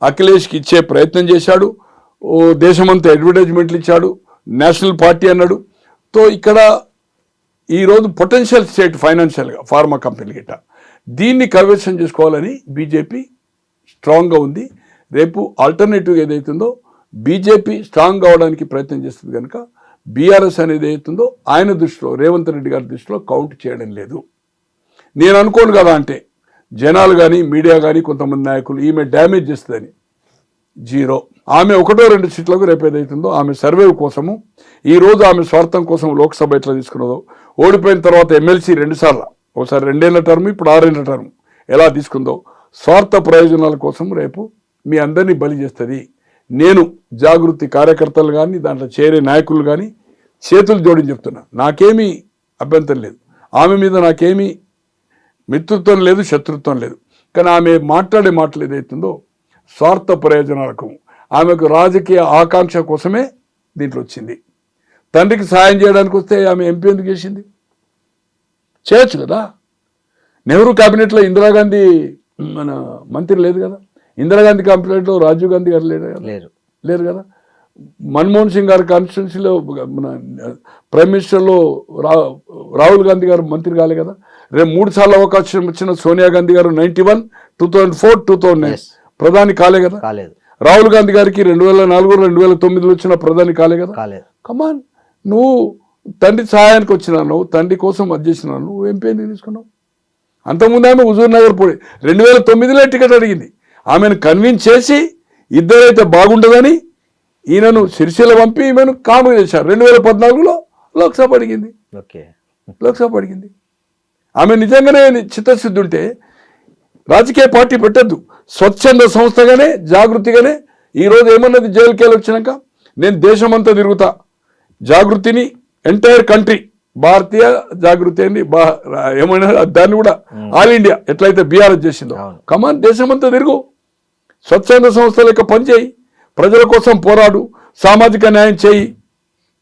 Speaker 3: అఖిలేష్కి ఇచ్చే ప్రయత్నం చేశాడు, దేశమంతా అడ్వర్టైజ్మెంట్లు ఇచ్చాడు, నేషనల్ పార్టీ అన్నాడు. తో ఇక్కడ ఈరోజు పొటెన్షియల్ స్టేట్ ఫైనాన్షియల్గా ఫార్మా కంపెనీ గిట్ట దీన్ని కైవసం చేసుకోవాలని బీజేపీ స్ట్రాంగ్గా ఉంది. రేపు ఆల్టర్నేటివ్ ఏదైతుందో బీజేపీ స్ట్రాంగ్ కావడానికి ప్రయత్నం చేస్తుంది కనుక బీఆర్ఎస్ అనేది ఏదైతుందో ఆయన దృష్టిలో రేవంత్ రెడ్డి గారి దృష్టిలో కౌంట్ చేయడం లేదు. నేను అనుకోను కదా అంటే జనాలు కానీ మీడియా కానీ కొంతమంది నాయకులు ఈమె డ్యామేజ్ చేస్తుందని. జీరో. ఆమె 1-2 సీట్లకు రేపు ఏదైతుందో ఆమె సర్వే కోసము ఈరోజు ఆమె స్వార్థం కోసం లోక్సభ ఎట్లా తీసుకున్నదో, ఓడిపోయిన తర్వాత ఎమ్మెల్సీ 2 సార్లు, ఒకసారి 2 ఏళ్ల టర్మ్, ఇప్పుడు 6 ఏళ్ల టర్మ్ ఎలా తీసుకుందో స్వార్థ ప్రయోజనాల కోసం రేపు మీ అందరినీ బలి చేస్తుంది. నేను జాగృతి కార్యకర్తలు కానీ దాంట్లో చేరే నాయకులు కానీ చేతులు జోడించి చెప్తున్నా, నాకేమీ అభ్యంతరం లేదు, ఆమె మీద నాకేమీ మిత్రుత్వం లేదు, శత్రుత్వం లేదు. కానీ ఆమె మాట్లాడే మాటలు ఏదైతుందో స్వార్థ ప్రయోజనాలకు, ఆమెకు రాజకీయ ఆకాంక్ష కోసమే దీంట్లో వచ్చింది. తండ్రికి సాయం చేయడానికి వస్తే ఆమె ఎంపీ ఎందుకు చేసింది? చేయొచ్చు కదా. నెహ్రూ క్యాబినెట్లో ఇందిరాగాంధీ మన మంత్రి లేదు కదా, ఇందిరాగాంధీ క్యాబినెట్లో రాజీవ్ గాంధీ గారు లేరు కదా, మన్మోహన్ సింగ్ గారి కాన్స్టిట్యున్సీలో మన ప్రైమ్ మినిస్టర్లో రాహుల్ గాంధీ గారు మంత్రి కాలే కదా. రేపు 3 సార్లు అవకాశం వచ్చిన సోనియా గాంధీ గారు 91, 2004, 2009 ప్రధాని కాలే కదా. రాహుల్ గాంధీ గారికి 2004, 2009 వచ్చిన ప్రధాని కాలే కదా. కమాన్, నువ్వు తండ్రి సహాయానికి వచ్చినాను, తండ్రి కోసం అది చేసినాను, నువ్వు ఎంపీ ఎందుకు తీసుకున్నావు? అంతకుముందు ఆమె హుజూర్ నగర్ పోయి 2009లో టికెట్ అడిగింది. ఆమెను కన్విన్స్ చేసి ఇద్దరైతే బాగుండదని ఈయనను సిరిసిల్ల పంపి ఈమెను కాము చేశారు. 2014లో లోక్సభ అడిగింది. ఆమె నిజంగానే చిత్తశుద్ధి ఉంటే రాజకీయ పార్టీ పెట్టద్దు, స్వచ్ఛంద సంస్థగానే జాగృతిగానే. ఈరోజు ఏమన్నది జైలుకేళ్ళు వచ్చినాక, నేను దేశమంతా తిరుగుతా, జాగృతిని ఎంటైర్ కంట్రీ, భారతీయ జాగృతి అని ఏమైనా దాన్ని కూడా ఆల్ ఇండియా ఎట్లయితే బీఆర్ఎస్ చేసిందో, కమాన్ దేశమంతా తిరుగు, స్వచ్ఛంద సంస్థ లెక్క పనిచేయి, ప్రజల కోసం పోరాడు, సామాజిక న్యాయం చేయి,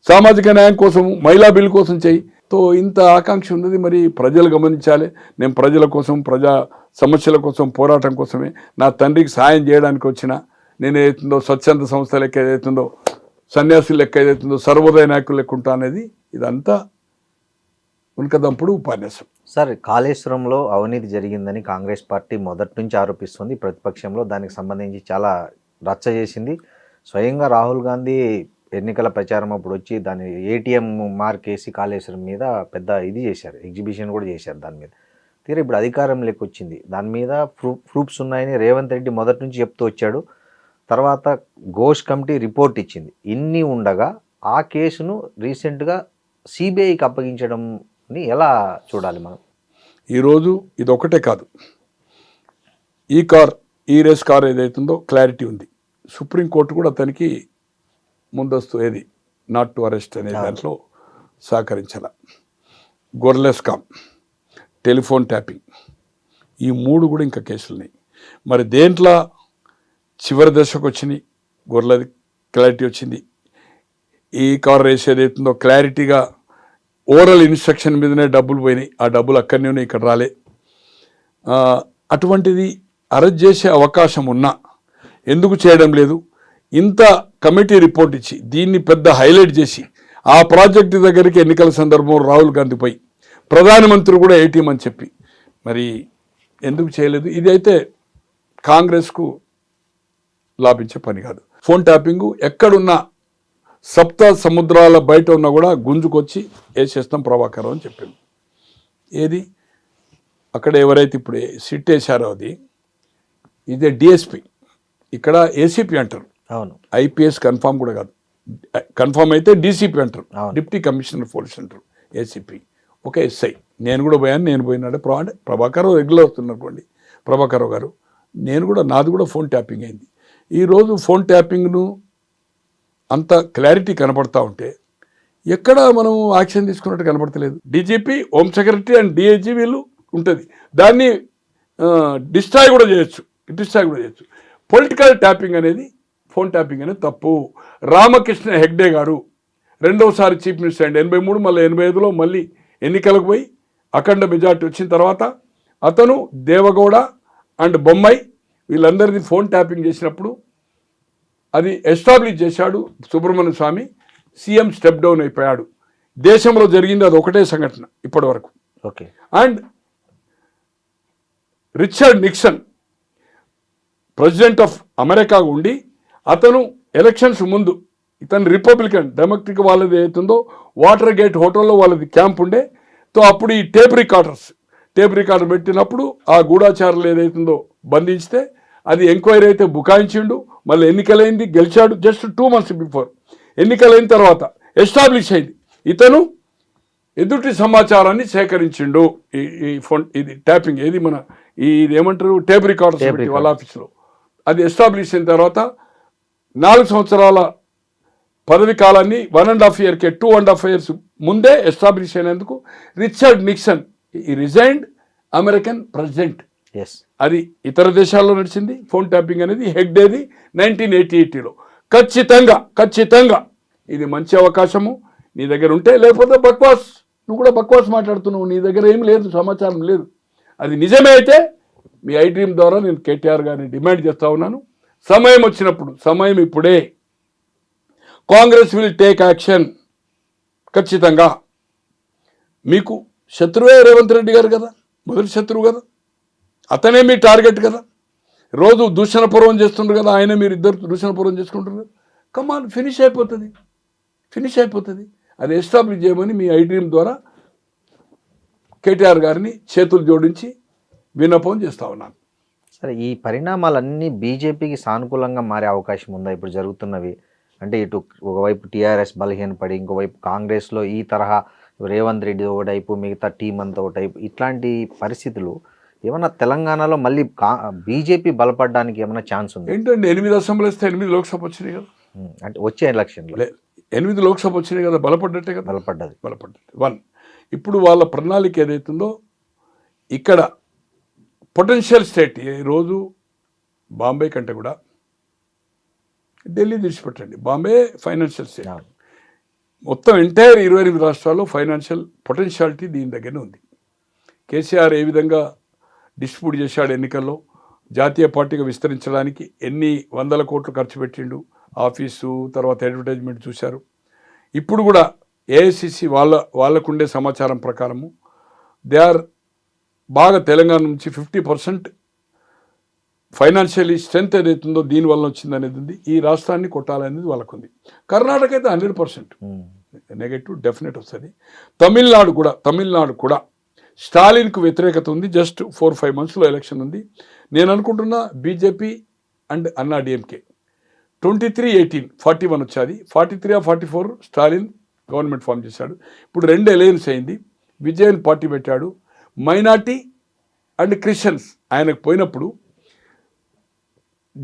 Speaker 3: సామాజిక న్యాయం కోసం మహిళా బిల్లు కోసం చేయి. తో ఇంత ఆకాంక్ష ఉన్నది, మరి ప్రజలు గమనించాలి. నేను ప్రజల కోసం, ప్రజా సమస్యల కోసం, పోరాటం కోసమే, నా తండ్రికి సాయం చేయడానికి వచ్చిన, నేను ఏదైతుందో స్వచ్ఛంద సంస్థ లెక్క ఏదైతుందో, సన్యాసుల లెక్క ఏదైతుందో, సర్వోదయ నాయకులు లెక్క ఉంటా అనేది ఇదంతా ఉనకదంపుడు ఉపన్యాసం.
Speaker 2: సార్, కాళేశ్వరంలో అవినీతి జరిగిందని కాంగ్రెస్ పార్టీ మొదటి నుంచి ఆరోపిస్తుంది. ప్రతిపక్షంలో దానికి సంబంధించి చాలా రచ్చ చేసింది. స్వయంగా రాహుల్ గాంధీ ఎన్నికల ప్రచారం అప్పుడు వచ్చి దాన్ని ఏటీఎం మార్కేసి కాళేశ్వరం మీద పెద్ద ఇది చేశారు, ఎగ్జిబిషన్ కూడా చేశారు దాని మీద. తీరా ఇప్పుడు అధికారంలోకి వచ్చింది, దాని మీద ప్రూఫ్స్ ఉన్నాయని రేవంత్ రెడ్డి మొదటి నుంచి చెప్తూ వచ్చాడు. తర్వాత ఘోష్ కమిటీ రిపోర్ట్ ఇచ్చింది. ఇన్ని ఉండగా ఆ కేసును రీసెంట్గా సిబిఐకి అప్పగించడంని ఎలా చూడాలి మనం?
Speaker 3: ఈరోజు ఇది ఒకటే కాదు, ఈ రేస్ కార్ ఏదైతుందో క్లారిటీ ఉంది. సుప్రీంకోర్టు కూడా అతనికి ముందస్తు ఏది నాట్ టు అరెస్ట్ అనే దాంట్లో సహకరించాల. గొర్రెల స్కామ్, టెలిఫోన్ ట్యాపింగ్, ఈ 3 కూడా ఇంకా కేసులున్నాయి. మరి దేంట్లో చివరి దశకు వచ్చినాయి, గొర్రెలది క్లారిటీ వచ్చింది. ఈ కార్ రేస్ ఏదైతుందో క్లారిటీగా ఓరల్ ఇన్స్ట్రక్షన్ మీదనే డబ్బులు పోయినాయి, ఆ డబ్బులు అక్కడనే ఉన్నాయి, ఇక్కడ రాలే. అటువంటిది అరెస్ట్ చేసే అవకాశం ఉన్నా ఎందుకు చేయడం లేదు? ఇంత కమిటీ రిపోర్ట్ ఇచ్చి దీన్ని పెద్ద హైలైట్ చేసి ఆ ప్రాజెక్టు దగ్గరికి ఎన్నికల సందర్భంలో రాహుల్ గాంధీ పోయి ప్రధానమంత్రి కూడా ఏటీఎం అని చెప్పి మరి ఎందుకు చేయలేదు? ఇది అయితే కాంగ్రెస్కు లాభించే పని కాదు. ఫోన్ ట్యాపింగు ఎక్కడున్నా సప్త సముద్రాల బయట ఉన్నా కూడా గుంజుకొచ్చి వేసేస్తాం ప్రభాకర్ అని చెప్పింది. ఏది అక్కడ ఎవరైతే ఇప్పుడు సిట్ వేశారో అది ఇదే డిఎస్పి, ఇక్కడ ఏసీపీ అంటారు.
Speaker 2: అవును,
Speaker 3: ఐపీఎస్ కన్ఫామ్ కూడా కాదు, కన్ఫామ్ అయితే డీసీపీ అంటారు, డిప్యూటీ కమిషనర్ పోలీస్ అంటారు. ఏసీపీ ఒక ఎస్ఐ. నేను కూడా పోయాను, నేను పోయినాడే ప్రభాకర్ రెగ్యులర్ వస్తున్నటువంటి ప్రభాకర్ గారు, నేను కూడా నాది కూడా ఫోన్ ట్యాపింగ్ అయింది. ఈరోజు ఫోన్ ట్యాపింగ్ను అంత క్లారిటీ కనపడతా ఉంటే ఎక్కడ మనం యాక్షన్ తీసుకున్నట్టు కనపడతలేదు. DGP, home secretary and DIG వీళ్ళు ఉంటుంది, దాన్ని డిస్ట్రాయ్ కూడా చేయొచ్చు. పొలిటికల్ ట్యాపింగ్ అనేది, ఫోన్ ట్యాపింగ్ అనేది తప్పు. రామకృష్ణ హెగ్డే గారు 2వసారి చీఫ్ మినిస్టర్ అండి, 83 మళ్ళీ 85లో మళ్ళీ ఎన్నికలకు పోయి అఖండ మెజార్టీ వచ్చిన తర్వాత అతను దేవగౌడ అండ్ బొమ్మాయి వీళ్ళందరిది ఫోన్ ట్యాపింగ్ చేసినప్పుడు అది ఎస్టాబ్లిష్ చేశాడు Subrahmanya Swamy. CM step down అయిపోయాడు. దేశంలో జరిగింది అది ఒకటే సంఘటన ఇప్పటి వరకు.
Speaker 2: Okay.
Speaker 3: And Richard Nixon president of America ఉండి అతను ఎలక్షన్స్ ముందు ఇతను రిపబ్లికన్ డెమోక్రటిక్ వాళ్ళది అవుతుందో వాటర్ గేట్ హోటల్లో వాళ్ళది క్యాంప్ ఉండే. తో అప్పుడు ఈ టేప్ రికార్డర్ పెట్టినప్పుడు ఆ గూఢాచారులు ఏదైతుందో బంధించితే అది ఎంక్వైరీ అయితే బుకాయించిండు. మళ్ళీ ఎన్నికలైంది, గెలిచాడు. జస్ట్ 2 months బిఫోర్ ఎన్నికలైన తర్వాత ఎస్టాబ్లిష్ అయింది ఇతను ఎదుటి సమాచారాన్ని సేకరించిండు. ఈ ఫోన్ ఇది ట్యాపింగ్ ఏది మన ఇది ఏమంటారు టేప్ రికార్డర్స్ వాళ్ళ ఆఫీస్లో అది ఎస్టాబ్లిష్ అయిన తర్వాత 4 సంవత్సరాల పదవి కాలాన్ని 1.5 year 2.5 years ముందే ఎస్టాబ్లిష్ అయినందుకు రిచర్డ్ నిక్సన్ ఈ రిజైన్డ్ అమెరికన్ ప్రెసిడెంట్.
Speaker 2: ఎస్,
Speaker 3: అది ఇతర దేశాల్లో నడిచింది ఫోన్ ట్యాపింగ్ అనేది. హెగ్డేది 1988లో. ఖచ్చితంగా ఇది మంచి అవకాశము నీ దగ్గర ఉంటే. లేకపోతే బక్వాస్, నువ్వు కూడా బక్వాస్ మాట్లాడుతున్నావు, నీ దగ్గర ఏం లేదు, సమాచారం లేదు. అది నిజమే అయితే మీ ఐ డ్రీమ్ ద్వారా నేను కేటీఆర్ గారిని డిమాండ్ చేస్తా ఉన్నాను. సమయం వచ్చినప్పుడు, సమయం ఇప్పుడే, కాంగ్రెస్ విల్ టేక్ యాక్షన్. ఖచ్చితంగా మీకు శత్రువే రేవంత్ రెడ్డి గారు కదా, మొదటి శత్రువు కదా, అతనే మీ టార్గెట్ కదా. రోజు దూషణపూర్వం చేస్తుండ్రు కదా, ఆయన మీరు ఇద్దరు దూషణపూర్వం చేసుకుంటారు కదా. కమాన్, ఫినిష్ అయిపోతుంది. అది ఎస్టాబ్లిష్ చేయమని మీ ఐ డ్రీమ్ ద్వారా కేటీఆర్ గారిని చేతులు జోడించి విన్నపం చేస్తా ఉన్నాను.
Speaker 2: సరే, ఈ పరిణామాలన్నీ బీజేపీకి సానుకూలంగా మారే అవకాశం ఉందా ఇప్పుడు జరుగుతున్నవి? అంటే ఇటు ఒకవైపు టీఆర్ఎస్ బలహీనపడి, ఇంకోవైపు కాంగ్రెస్లో ఈ తరహా రేవంత్ రెడ్డి ఒకటైపు, మిగతా టీం అంతా ఒకటైపు, ఇట్లాంటి పరిస్థితులు ఏమన్నా తెలంగాణలో మళ్ళీ బీజేపీ బలపడడానికి ఏమైనా ఛాన్స్ ఉంది?
Speaker 3: ఏంటంటే 8 అసెంబ్లీ వస్తే 8 లోక్సభ వచ్చినాయి కదా.
Speaker 2: అంటే వచ్చే ఎలక్షన్లో
Speaker 3: 8 లోక్సభ వచ్చినాయి కదా, బలపడ్డట్టే కదా.
Speaker 2: బలపడ్డది.
Speaker 3: 1 ఇప్పుడు వాళ్ళ ప్రణాళిక ఏదైతుందో ఇక్కడ పొటెన్షియల్ స్టేట్ రోజు బాంబే కంటే కూడా ఢిల్లీ తీసిపెట్టండి. Bombay financial state. మొత్తం ఎంటైర్ 28 రాష్ట్రాల్లో ఫైనాన్షియల్ పొటెన్షియాలిటీ దీని దగ్గరనే ఉంది. కేసీఆర్ ఏ విధంగా డిస్ట్రిబ్యూట్ చేశాడు ఎన్నికల్లో, జాతీయ పార్టీగా విస్తరించడానికి ఎన్ని 100 కోట్లు ఖర్చు పెట్టిండు, ఆఫీసు తర్వాత అడ్వర్టైజ్మెంట్ చూశారు. ఇప్పుడు కూడా ఏఐసిసి వాళ్ళకుండే సమాచారం ప్రకారము దే ఆర్ బాగా తెలంగాణ నుంచి 50% ఫైనాన్షియలీ స్ట్రెంత్ ఏదైతుందో దీనివల్ల వచ్చిందనేది ఉంది. ఈ రాష్ట్రాన్ని కొట్టాలనేది వాళ్ళకు ఉంది. కర్ణాటక అయితే 100% నెగటివ్ డెఫినెట్ వస్తుంది. తమిళనాడు కూడా స్టాలిన్కు వ్యతిరేకత ఉంది. జస్ట్ 4-5 monthsలో ఎలక్షన్ ఉంది. నేను అనుకుంటున్నా బీజేపీ అండ్ అన్నా డిఎంకే 23-18 41 వచ్చాది. 43-44 స్టాలిన్ గవర్నమెంట్ ఫామ్ చేశాడు. ఇప్పుడు 2 అలయన్స్ అయింది. విజయన్ పార్టీ పెట్టాడు. మైనార్టీ అండ్ క్రిస్టియన్స్ ఆయనకు పోయినప్పుడు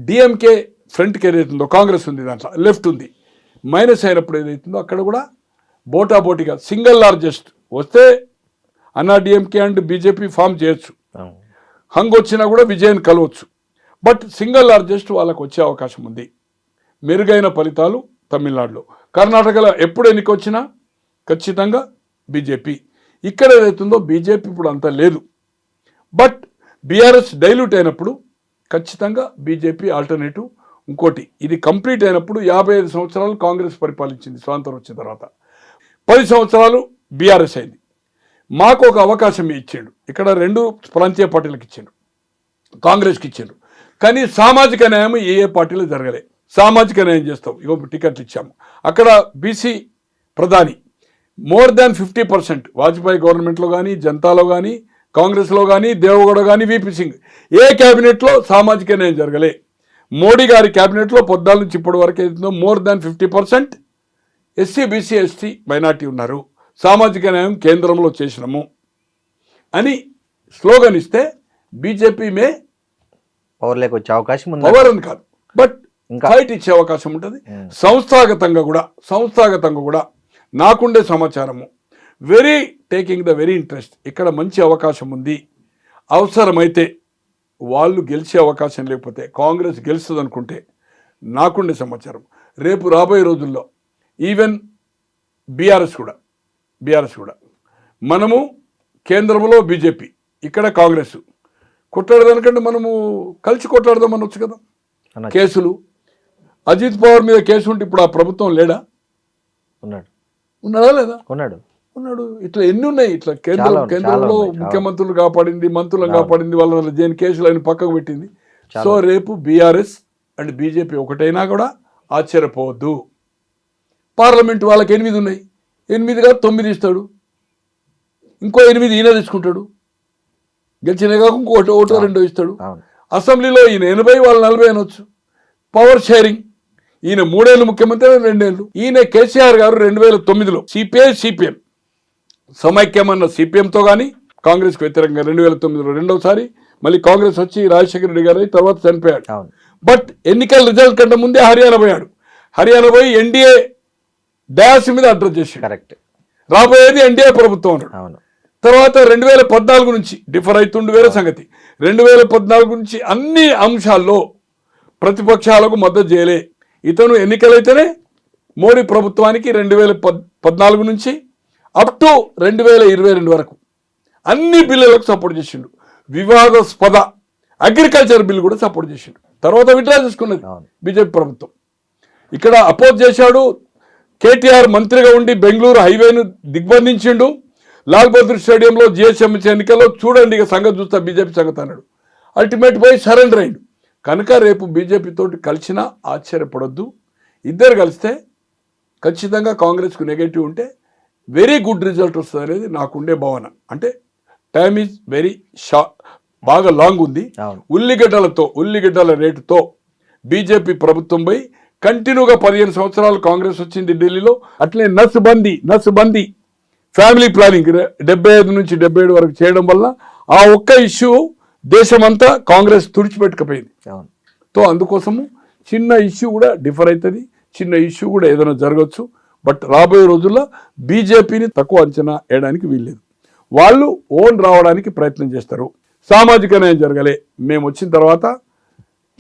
Speaker 3: డిఎంకే ఫ్రంట్కి ఏదైతుందో కాంగ్రెస్ ఉంది, దాంట్లో లెఫ్ట్ ఉంది, మైనస్ అయినప్పుడు ఏదైతుందో అక్కడ కూడా బోటాబోటీగా సింగిల్ లార్జెస్ట్ వస్తే అన్నా డిఎంకే అండ్ బీజేపీ ఫామ్ చేయొచ్చు. హంగ్ వచ్చినా కూడా విజయన్ కలవచ్చు. బట్ సింగిల్ లార్జెస్ట్ వాళ్ళకు వచ్చే అవకాశం ఉంది. మెరుగైన ఫలితాలు తమిళనాడులో. కర్ణాటకలో ఎప్పుడు ఎన్నిక వచ్చినా ఖచ్చితంగా బీజేపీ. ఇక్కడ ఏదైతుందో బీజేపీ ఇప్పుడు అంత లేదు. బట్ బీఆర్ఎస్ డైల్యూట్ అయినప్పుడు ఖచ్చితంగా బీజేపీ ఆల్టర్నేటివ్. ఇంకోటి, ఇది కంప్లీట్ అయినప్పుడు 55 సంవత్సరాలు కాంగ్రెస్ పరిపాలించింది స్వాతంత్రం వచ్చిన తర్వాత. 10 సంవత్సరాలు బీఆర్ఎస్ అయింది. మాకు ఒక అవకాశం ఇచ్చిండు. ఇక్కడ 2 ప్రాంతీయ పార్టీలకు ఇచ్చిండు, కాంగ్రెస్కి ఇచ్చిండు. కానీ సామాజిక న్యాయం ఏ పార్టీలో జరగలే. సామాజిక న్యాయం చేస్తాం, ఇగో టికెట్లు ఇచ్చాము. అక్కడ బీసీ ప్రధాని మోర్ దాన్ 50%. వాజ్పేయి గవర్నమెంట్లో కానీ, జనతాలో కానీ, కాంగ్రెస్లో కానీ, దేవగౌడ కానీ, వీపీ సింగ్ ఏ క్యాబినెట్లో సామాజిక న్యాయం జరగలే. మోడీ గారి క్యాబినెట్లో 14 నుంచి ఇప్పటి వరకు ఏదైతుందో more than 50% SC, BC, ST, minority ఉన్నారు. సామాజిక న్యాయం కేంద్రంలో చేసినాము అని స్లోగన్ ఇస్తే బీజేపీ మే
Speaker 2: పవర్లోకి వచ్చే అవకాశం ఉంది.
Speaker 3: పవర్ అని కాదు, బట్ ఫైట్ ఇచ్చే అవకాశం ఉంటుంది. సంస్థాగతంగా కూడా నాకుండే సమాచారము టేకింగ్ ద వెరీ ఇంట్రెస్ట్. ఇక్కడ మంచి అవకాశం ఉంది. అవసరమైతే వాళ్ళు గెలిచే అవకాశం లేకపోతే కాంగ్రెస్ గెలుస్తుంది అనుకుంటే నాకుండే సమాచారం రేపు రాబోయే రోజుల్లో ఈవెన్ బీఆర్ఎస్ కూడా మనము కేంద్రంలో బీజేపీ, ఇక్కడ కాంగ్రెస్ కొట్లాడదానికంటే మనము కలిసి కొట్లాడదాం అనొచ్చు కదా. కేసులు అజిత్ పవార్ మీద కేసు ఉంటే ఇప్పుడు ఆ ప్రభుత్వం లేడా?
Speaker 2: ఉన్నాడా లేదా? ఉన్నాడు.
Speaker 3: ఉన్నాడు. ఇట్లా ఎన్ని ఉన్నాయి, ఇట్లా
Speaker 2: చాలా
Speaker 3: కేంద్రంలో
Speaker 2: ఉన్నాయి.
Speaker 3: ముఖ్యమంత్రులు కాపాడింది, మంత్రులను
Speaker 2: అవును.
Speaker 3: కాపాడింది, వాళ్ళ జైన్ కేసులు ఆయన పక్కకు పెట్టింది. సో రేపు బీఆర్ఎస్ అండ్ బీజేపీ ఒకటైనా కూడా ఆశ్చర్యపోవద్దు. పార్లమెంట్ వాళ్ళకి 8 ఉన్నాయి, 8 కాదు 9 ఇస్తాడు, ఇంకో 8 ఈయన తీసుకుంటాడు, గెలిచిన కాక ఇంకోటి ఒకటో రెండో ఇస్తాడు.
Speaker 2: అవును.
Speaker 3: అసెంబ్లీలో ఈయన 80 వాళ్ళు 40 అనొచ్చు. పవర్ షేరింగ్, ఈయన 3 ఏళ్ళు ముఖ్యమంత్రి, 2 ఏళ్ళు. ఈయన కేసీఆర్ గారు 2009లో సిపిఎం సమైక్యమన్న సిపిఎంతో కానీ కాంగ్రెస్కి వ్యతిరేకంగా 2009లో రెండోసారి మళ్ళీ కాంగ్రెస్ వచ్చి రాజశేఖర రెడ్డి గారు తర్వాత చనిపోయాడు.
Speaker 2: అవును.
Speaker 3: బట్ ఎన్నికల రిజల్ట్ కంటే ముందే హర్యానా పోయాడు. హర్యానా పోయి ఎన్డీఏ డయాస్ మీద అడ్రస్ చేశాడు.
Speaker 2: కరెక్ట్.
Speaker 3: రాబోయేది ఎన్డీఏ ప్రభుత్వం అన్నాడు.
Speaker 2: అవును.
Speaker 3: తర్వాత 2014 నుంచి డిఫర్ అవుతుండే వేరే సంగతి. 2014 నుంచి అన్ని అంశాల్లో ప్రతిపక్షాలకు మద్దతు చేయలే. ఇతను ఎన్నికలైతేనే మోడీ ప్రభుత్వానికి 2014 నుంచి అప్ టు 2022 వరకు అన్ని బిల్లులకు సపోర్ట్ చేసిండు. వివాదాస్పద అగ్రికల్చర్ బిల్ కూడా సపోర్ట్ చేసిండు. తర్వాత విత్డ్రా చేసుకున్నది బీజేపీ ప్రభుత్వం. ఇక్కడ అపోజ్ చేశాడు. కేటీఆర్ మంత్రిగా ఉండి బెంగళూరు హైవేను దిగ్బంధించిండు. లాల్ బహదూర్ స్టేడియంలో జిహెచ్ఎంసీ ఎన్నికల్లో చూడండి ఇక సంగతి చూస్తా బీజేపీ సంగతి అన్నాడు. అల్టిమేట్ పోయి సరెండర్ అయిండు. కనుక రేపు బీజేపీ తోటి కలిసినా ఆశ్చర్యపడొద్దు. ఇద్దరు కలిస్తే ఖచ్చితంగా కాంగ్రెస్కు నెగటివ్ ఉంటే వెరీ గుడ్ రిజల్ట్ వస్తుంది అనేది నాకుండే భావన. అంటే టైమ్ ఈజ్ వెరీ బాగా లాంగ్ ఉంది. ఉల్లిగడ్డల రేటుతో బీజేపీ ప్రభుత్వం పోయి కంటిన్యూగా 15 సంవత్సరాలు కాంగ్రెస్ వచ్చింది ఢిల్లీలో. అట్లే నస్బందీ ఫ్యామిలీ ప్లానింగ్ 75 నుంచి 77 వరకు చేయడం వల్ల ఆ ఒక్క ఇష్యూ దేశమంతా కాంగ్రెస్ తుడిచిపెట్టుకుపోయింది. తో అందుకోసము చిన్న ఇష్యూ కూడా డిఫర్ అవుతుంది, చిన్న ఇష్యూ కూడా ఏదైనా జరగచ్చు. బట్ రాబోయే రోజుల్లో బీజేపీని తక్కువ అంచనా వేయడానికి వీల్లేదు. వాళ్ళు ఓన్ రావడానికి ప్రయత్నం చేస్తారు. సామాజిక న్యాయం జరగలే, మేము వచ్చిన తర్వాత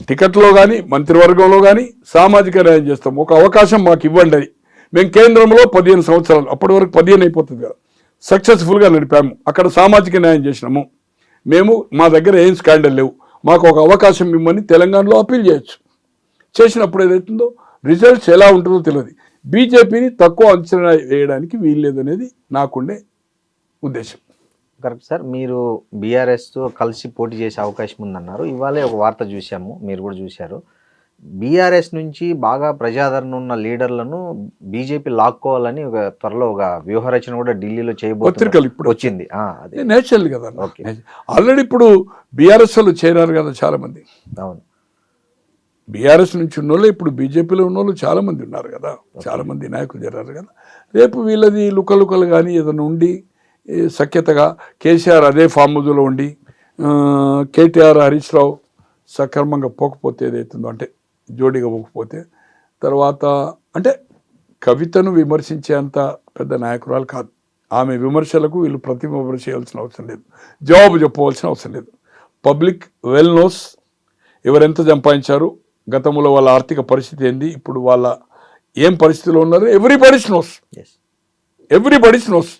Speaker 3: టికెట్లో కానీ మంత్రివర్గంలో కానీ సామాజిక న్యాయం చేస్తాం, ఒక అవకాశం మాకు ఇవ్వండి. మేము కేంద్రంలో 15 సంవత్సరాలు, అప్పటి వరకు 15 అయిపోతుంది కదా, సక్సెస్ఫుల్గా నడిపాము. అక్కడ సామాజిక న్యాయం చేసినాము. మేము మా దగ్గర ఏం స్కాండల్ లేవు, మాకు ఒక అవకాశం ఇవ్వమని తెలంగాణలో అప్పీల్ చేయొచ్చు. చేసినప్పుడు ఏదైతుందో రిజల్ట్స్ ఎలా ఉంటుందో తెలియదు. బీజేపీని తక్కువ అంచనా వేయడానికి వీల్లేదు అనేది నాకుండే ఉద్దేశం.
Speaker 2: Correct sir. మీరు బీఆర్ఎస్తో కలిసి పోటీ చేసే అవకాశం ఉందన్నారు. ఇవాళే ఒక వార్త చూసాము, మీరు కూడా చూశారు. బీఆర్ఎస్ నుంచి బాగా ప్రజాదరణ ఉన్న లీడర్లను బీజేపీ లాక్కోవాలని ఒక త్వరలో ఒక వ్యూహరచన కూడా ఢిల్లీలో చేయబోతున్నారు ఇప్పుడు వచ్చింది.
Speaker 3: నేచురల్ కదా, ఆల్రెడీ ఇప్పుడు బీఆర్ఎస్ వాళ్ళు చేరారు కదా చాలా మంది.
Speaker 2: అవును.
Speaker 3: బీఆర్ఎస్ నుంచి ఉన్నోళ్ళు ఇప్పుడు బీజేపీలో ఉన్నోళ్ళు చాలా మంది ఉన్నారు కదా, చాలా మంది నాయకులు చేరారు కదా. రేపు వీళ్ళది లుకలుకలు కానీ ఏదైనా ఉండి సఖ్యతగా కేసీఆర్ అదే ఫామ్ హౌస్లో ఉండి కేటీఆర్ హరీష్ రావు సక్రమంగా పోకపోతే ఏదైతుందో, అంటే జోడీగా పోకపోతే తర్వాత అంటే కవితను విమర్శించేంత పెద్ద నాయకురాలు కాదు. ఆమె విమర్శలకు వీళ్ళు ప్రతి విమర్శ చేయాల్సిన అవసరం లేదు, జవాబు చెప్పవలసిన అవసరం లేదు. పబ్లిక్ వెల్ నోస్ ఎవరెంత సంపాదించారు, గతంలో వాళ్ళ ఆర్థిక పరిస్థితి ఏంది, ఇప్పుడు వాళ్ళ ఏం పరిస్థితిలో ఉన్నారు, ఎవ్రీబడీస్ నోస్.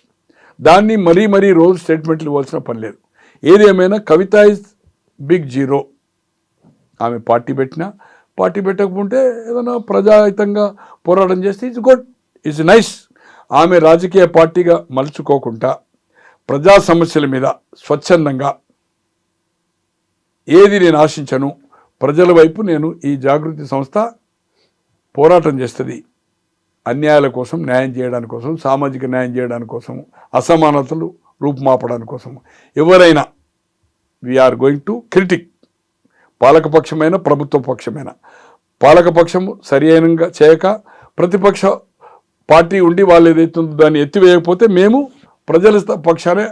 Speaker 3: దాన్ని మరీ రోజు స్టేట్మెంట్లు ఇవ్వాల్సిన పని లేదు. ఏది ఏమైనా కవిత ఇస్ బిగ్ జీరో. ఆమె పార్టీ పెట్టకపోతే ఏదైనా ప్రజాహితంగా పోరాటం చేస్తే ఇట్స్ గుడ్, ఇట్స్ నైస్. ఆమె రాజకీయ పార్టీగా మలుచుకోకుండా ప్రజా సమస్యల మీద స్వచ్ఛందంగా ఏది నేను ఆశించను, ప్రజల వైపు నేను ఈ జాగృతి సంస్థ పోరాటం చేస్తుంది. అన్యాయాల కోసం, న్యాయం చేయడానికి కోసం, సామాజిక న్యాయం చేయడానికి కోసం, అసమానతలు రూపుమాపడానికి కోసం. ఎవరైనా వీఆర్ గోయింగ్ టు క్రిటిక్, పాలకపక్షమైన ప్రభుత్వ పక్షమైన, పాలకపక్షము సరి అయినంగా చేయక ప్రతిపక్ష పార్టీ ఉండి వాళ్ళు ఏదైతుందో దాన్ని ఎత్తివేయకపోతే మేము ప్రజల పక్షానే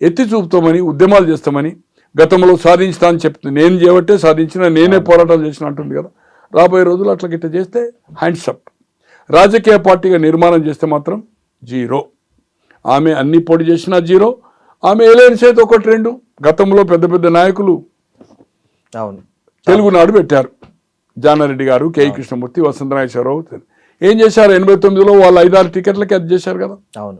Speaker 3: ఎత్తి చూపుతామని, ఉద్యమాలు చేస్తామని, గతంలో సాధించుతా అని చెప్తుంది. నేను చేయబట్టే సాధించిన, నేనే పోరాటాలు చేసిన అంటుంది కదా. రాబోయే రోజులు అట్లా గిట్ట చేస్తే హ్యాండ్స్ అప్. రాజకీయ పార్టీగా నిర్మాణం చేస్తే మాత్రం జీరో. ఆమె అన్ని పోటీ చేసినా జీరో. ఆమె ఎలయన్స్ అయితే 1-2 గతంలో పెద్ద నాయకులు తెలుగునాడు పెట్టారు. జానారెడ్డి గారు, కేఈ కృష్ణమూర్తి, వసంతనాగేశ్వరరావు ఏం చేశారు? 89లో వాళ్ళు 5-6 టికెట్లకి అది చేశారు కదా.
Speaker 2: అవును.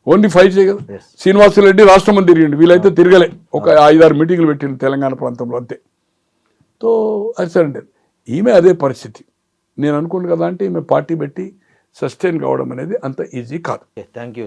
Speaker 3: ఓన్లీ 5 చేయగలరు. శ్రీనివాసులరెడ్డి రాష్ట్రం తిరిగిండు, వీళ్ళైతే తిరగలే. ఒక 5-6 మీటింగ్లు పెట్టిండు తెలంగాణ ప్రాంతంలో అంతే. తో అది సరే, ఈమె అదే పరిస్థితి. నేను అనుకోను కదా, అంటే ఈమె పార్టీ పెట్టి సస్టైన్ కావడం అనేది అంత ఈజీ కాదు.
Speaker 2: Thank you sir.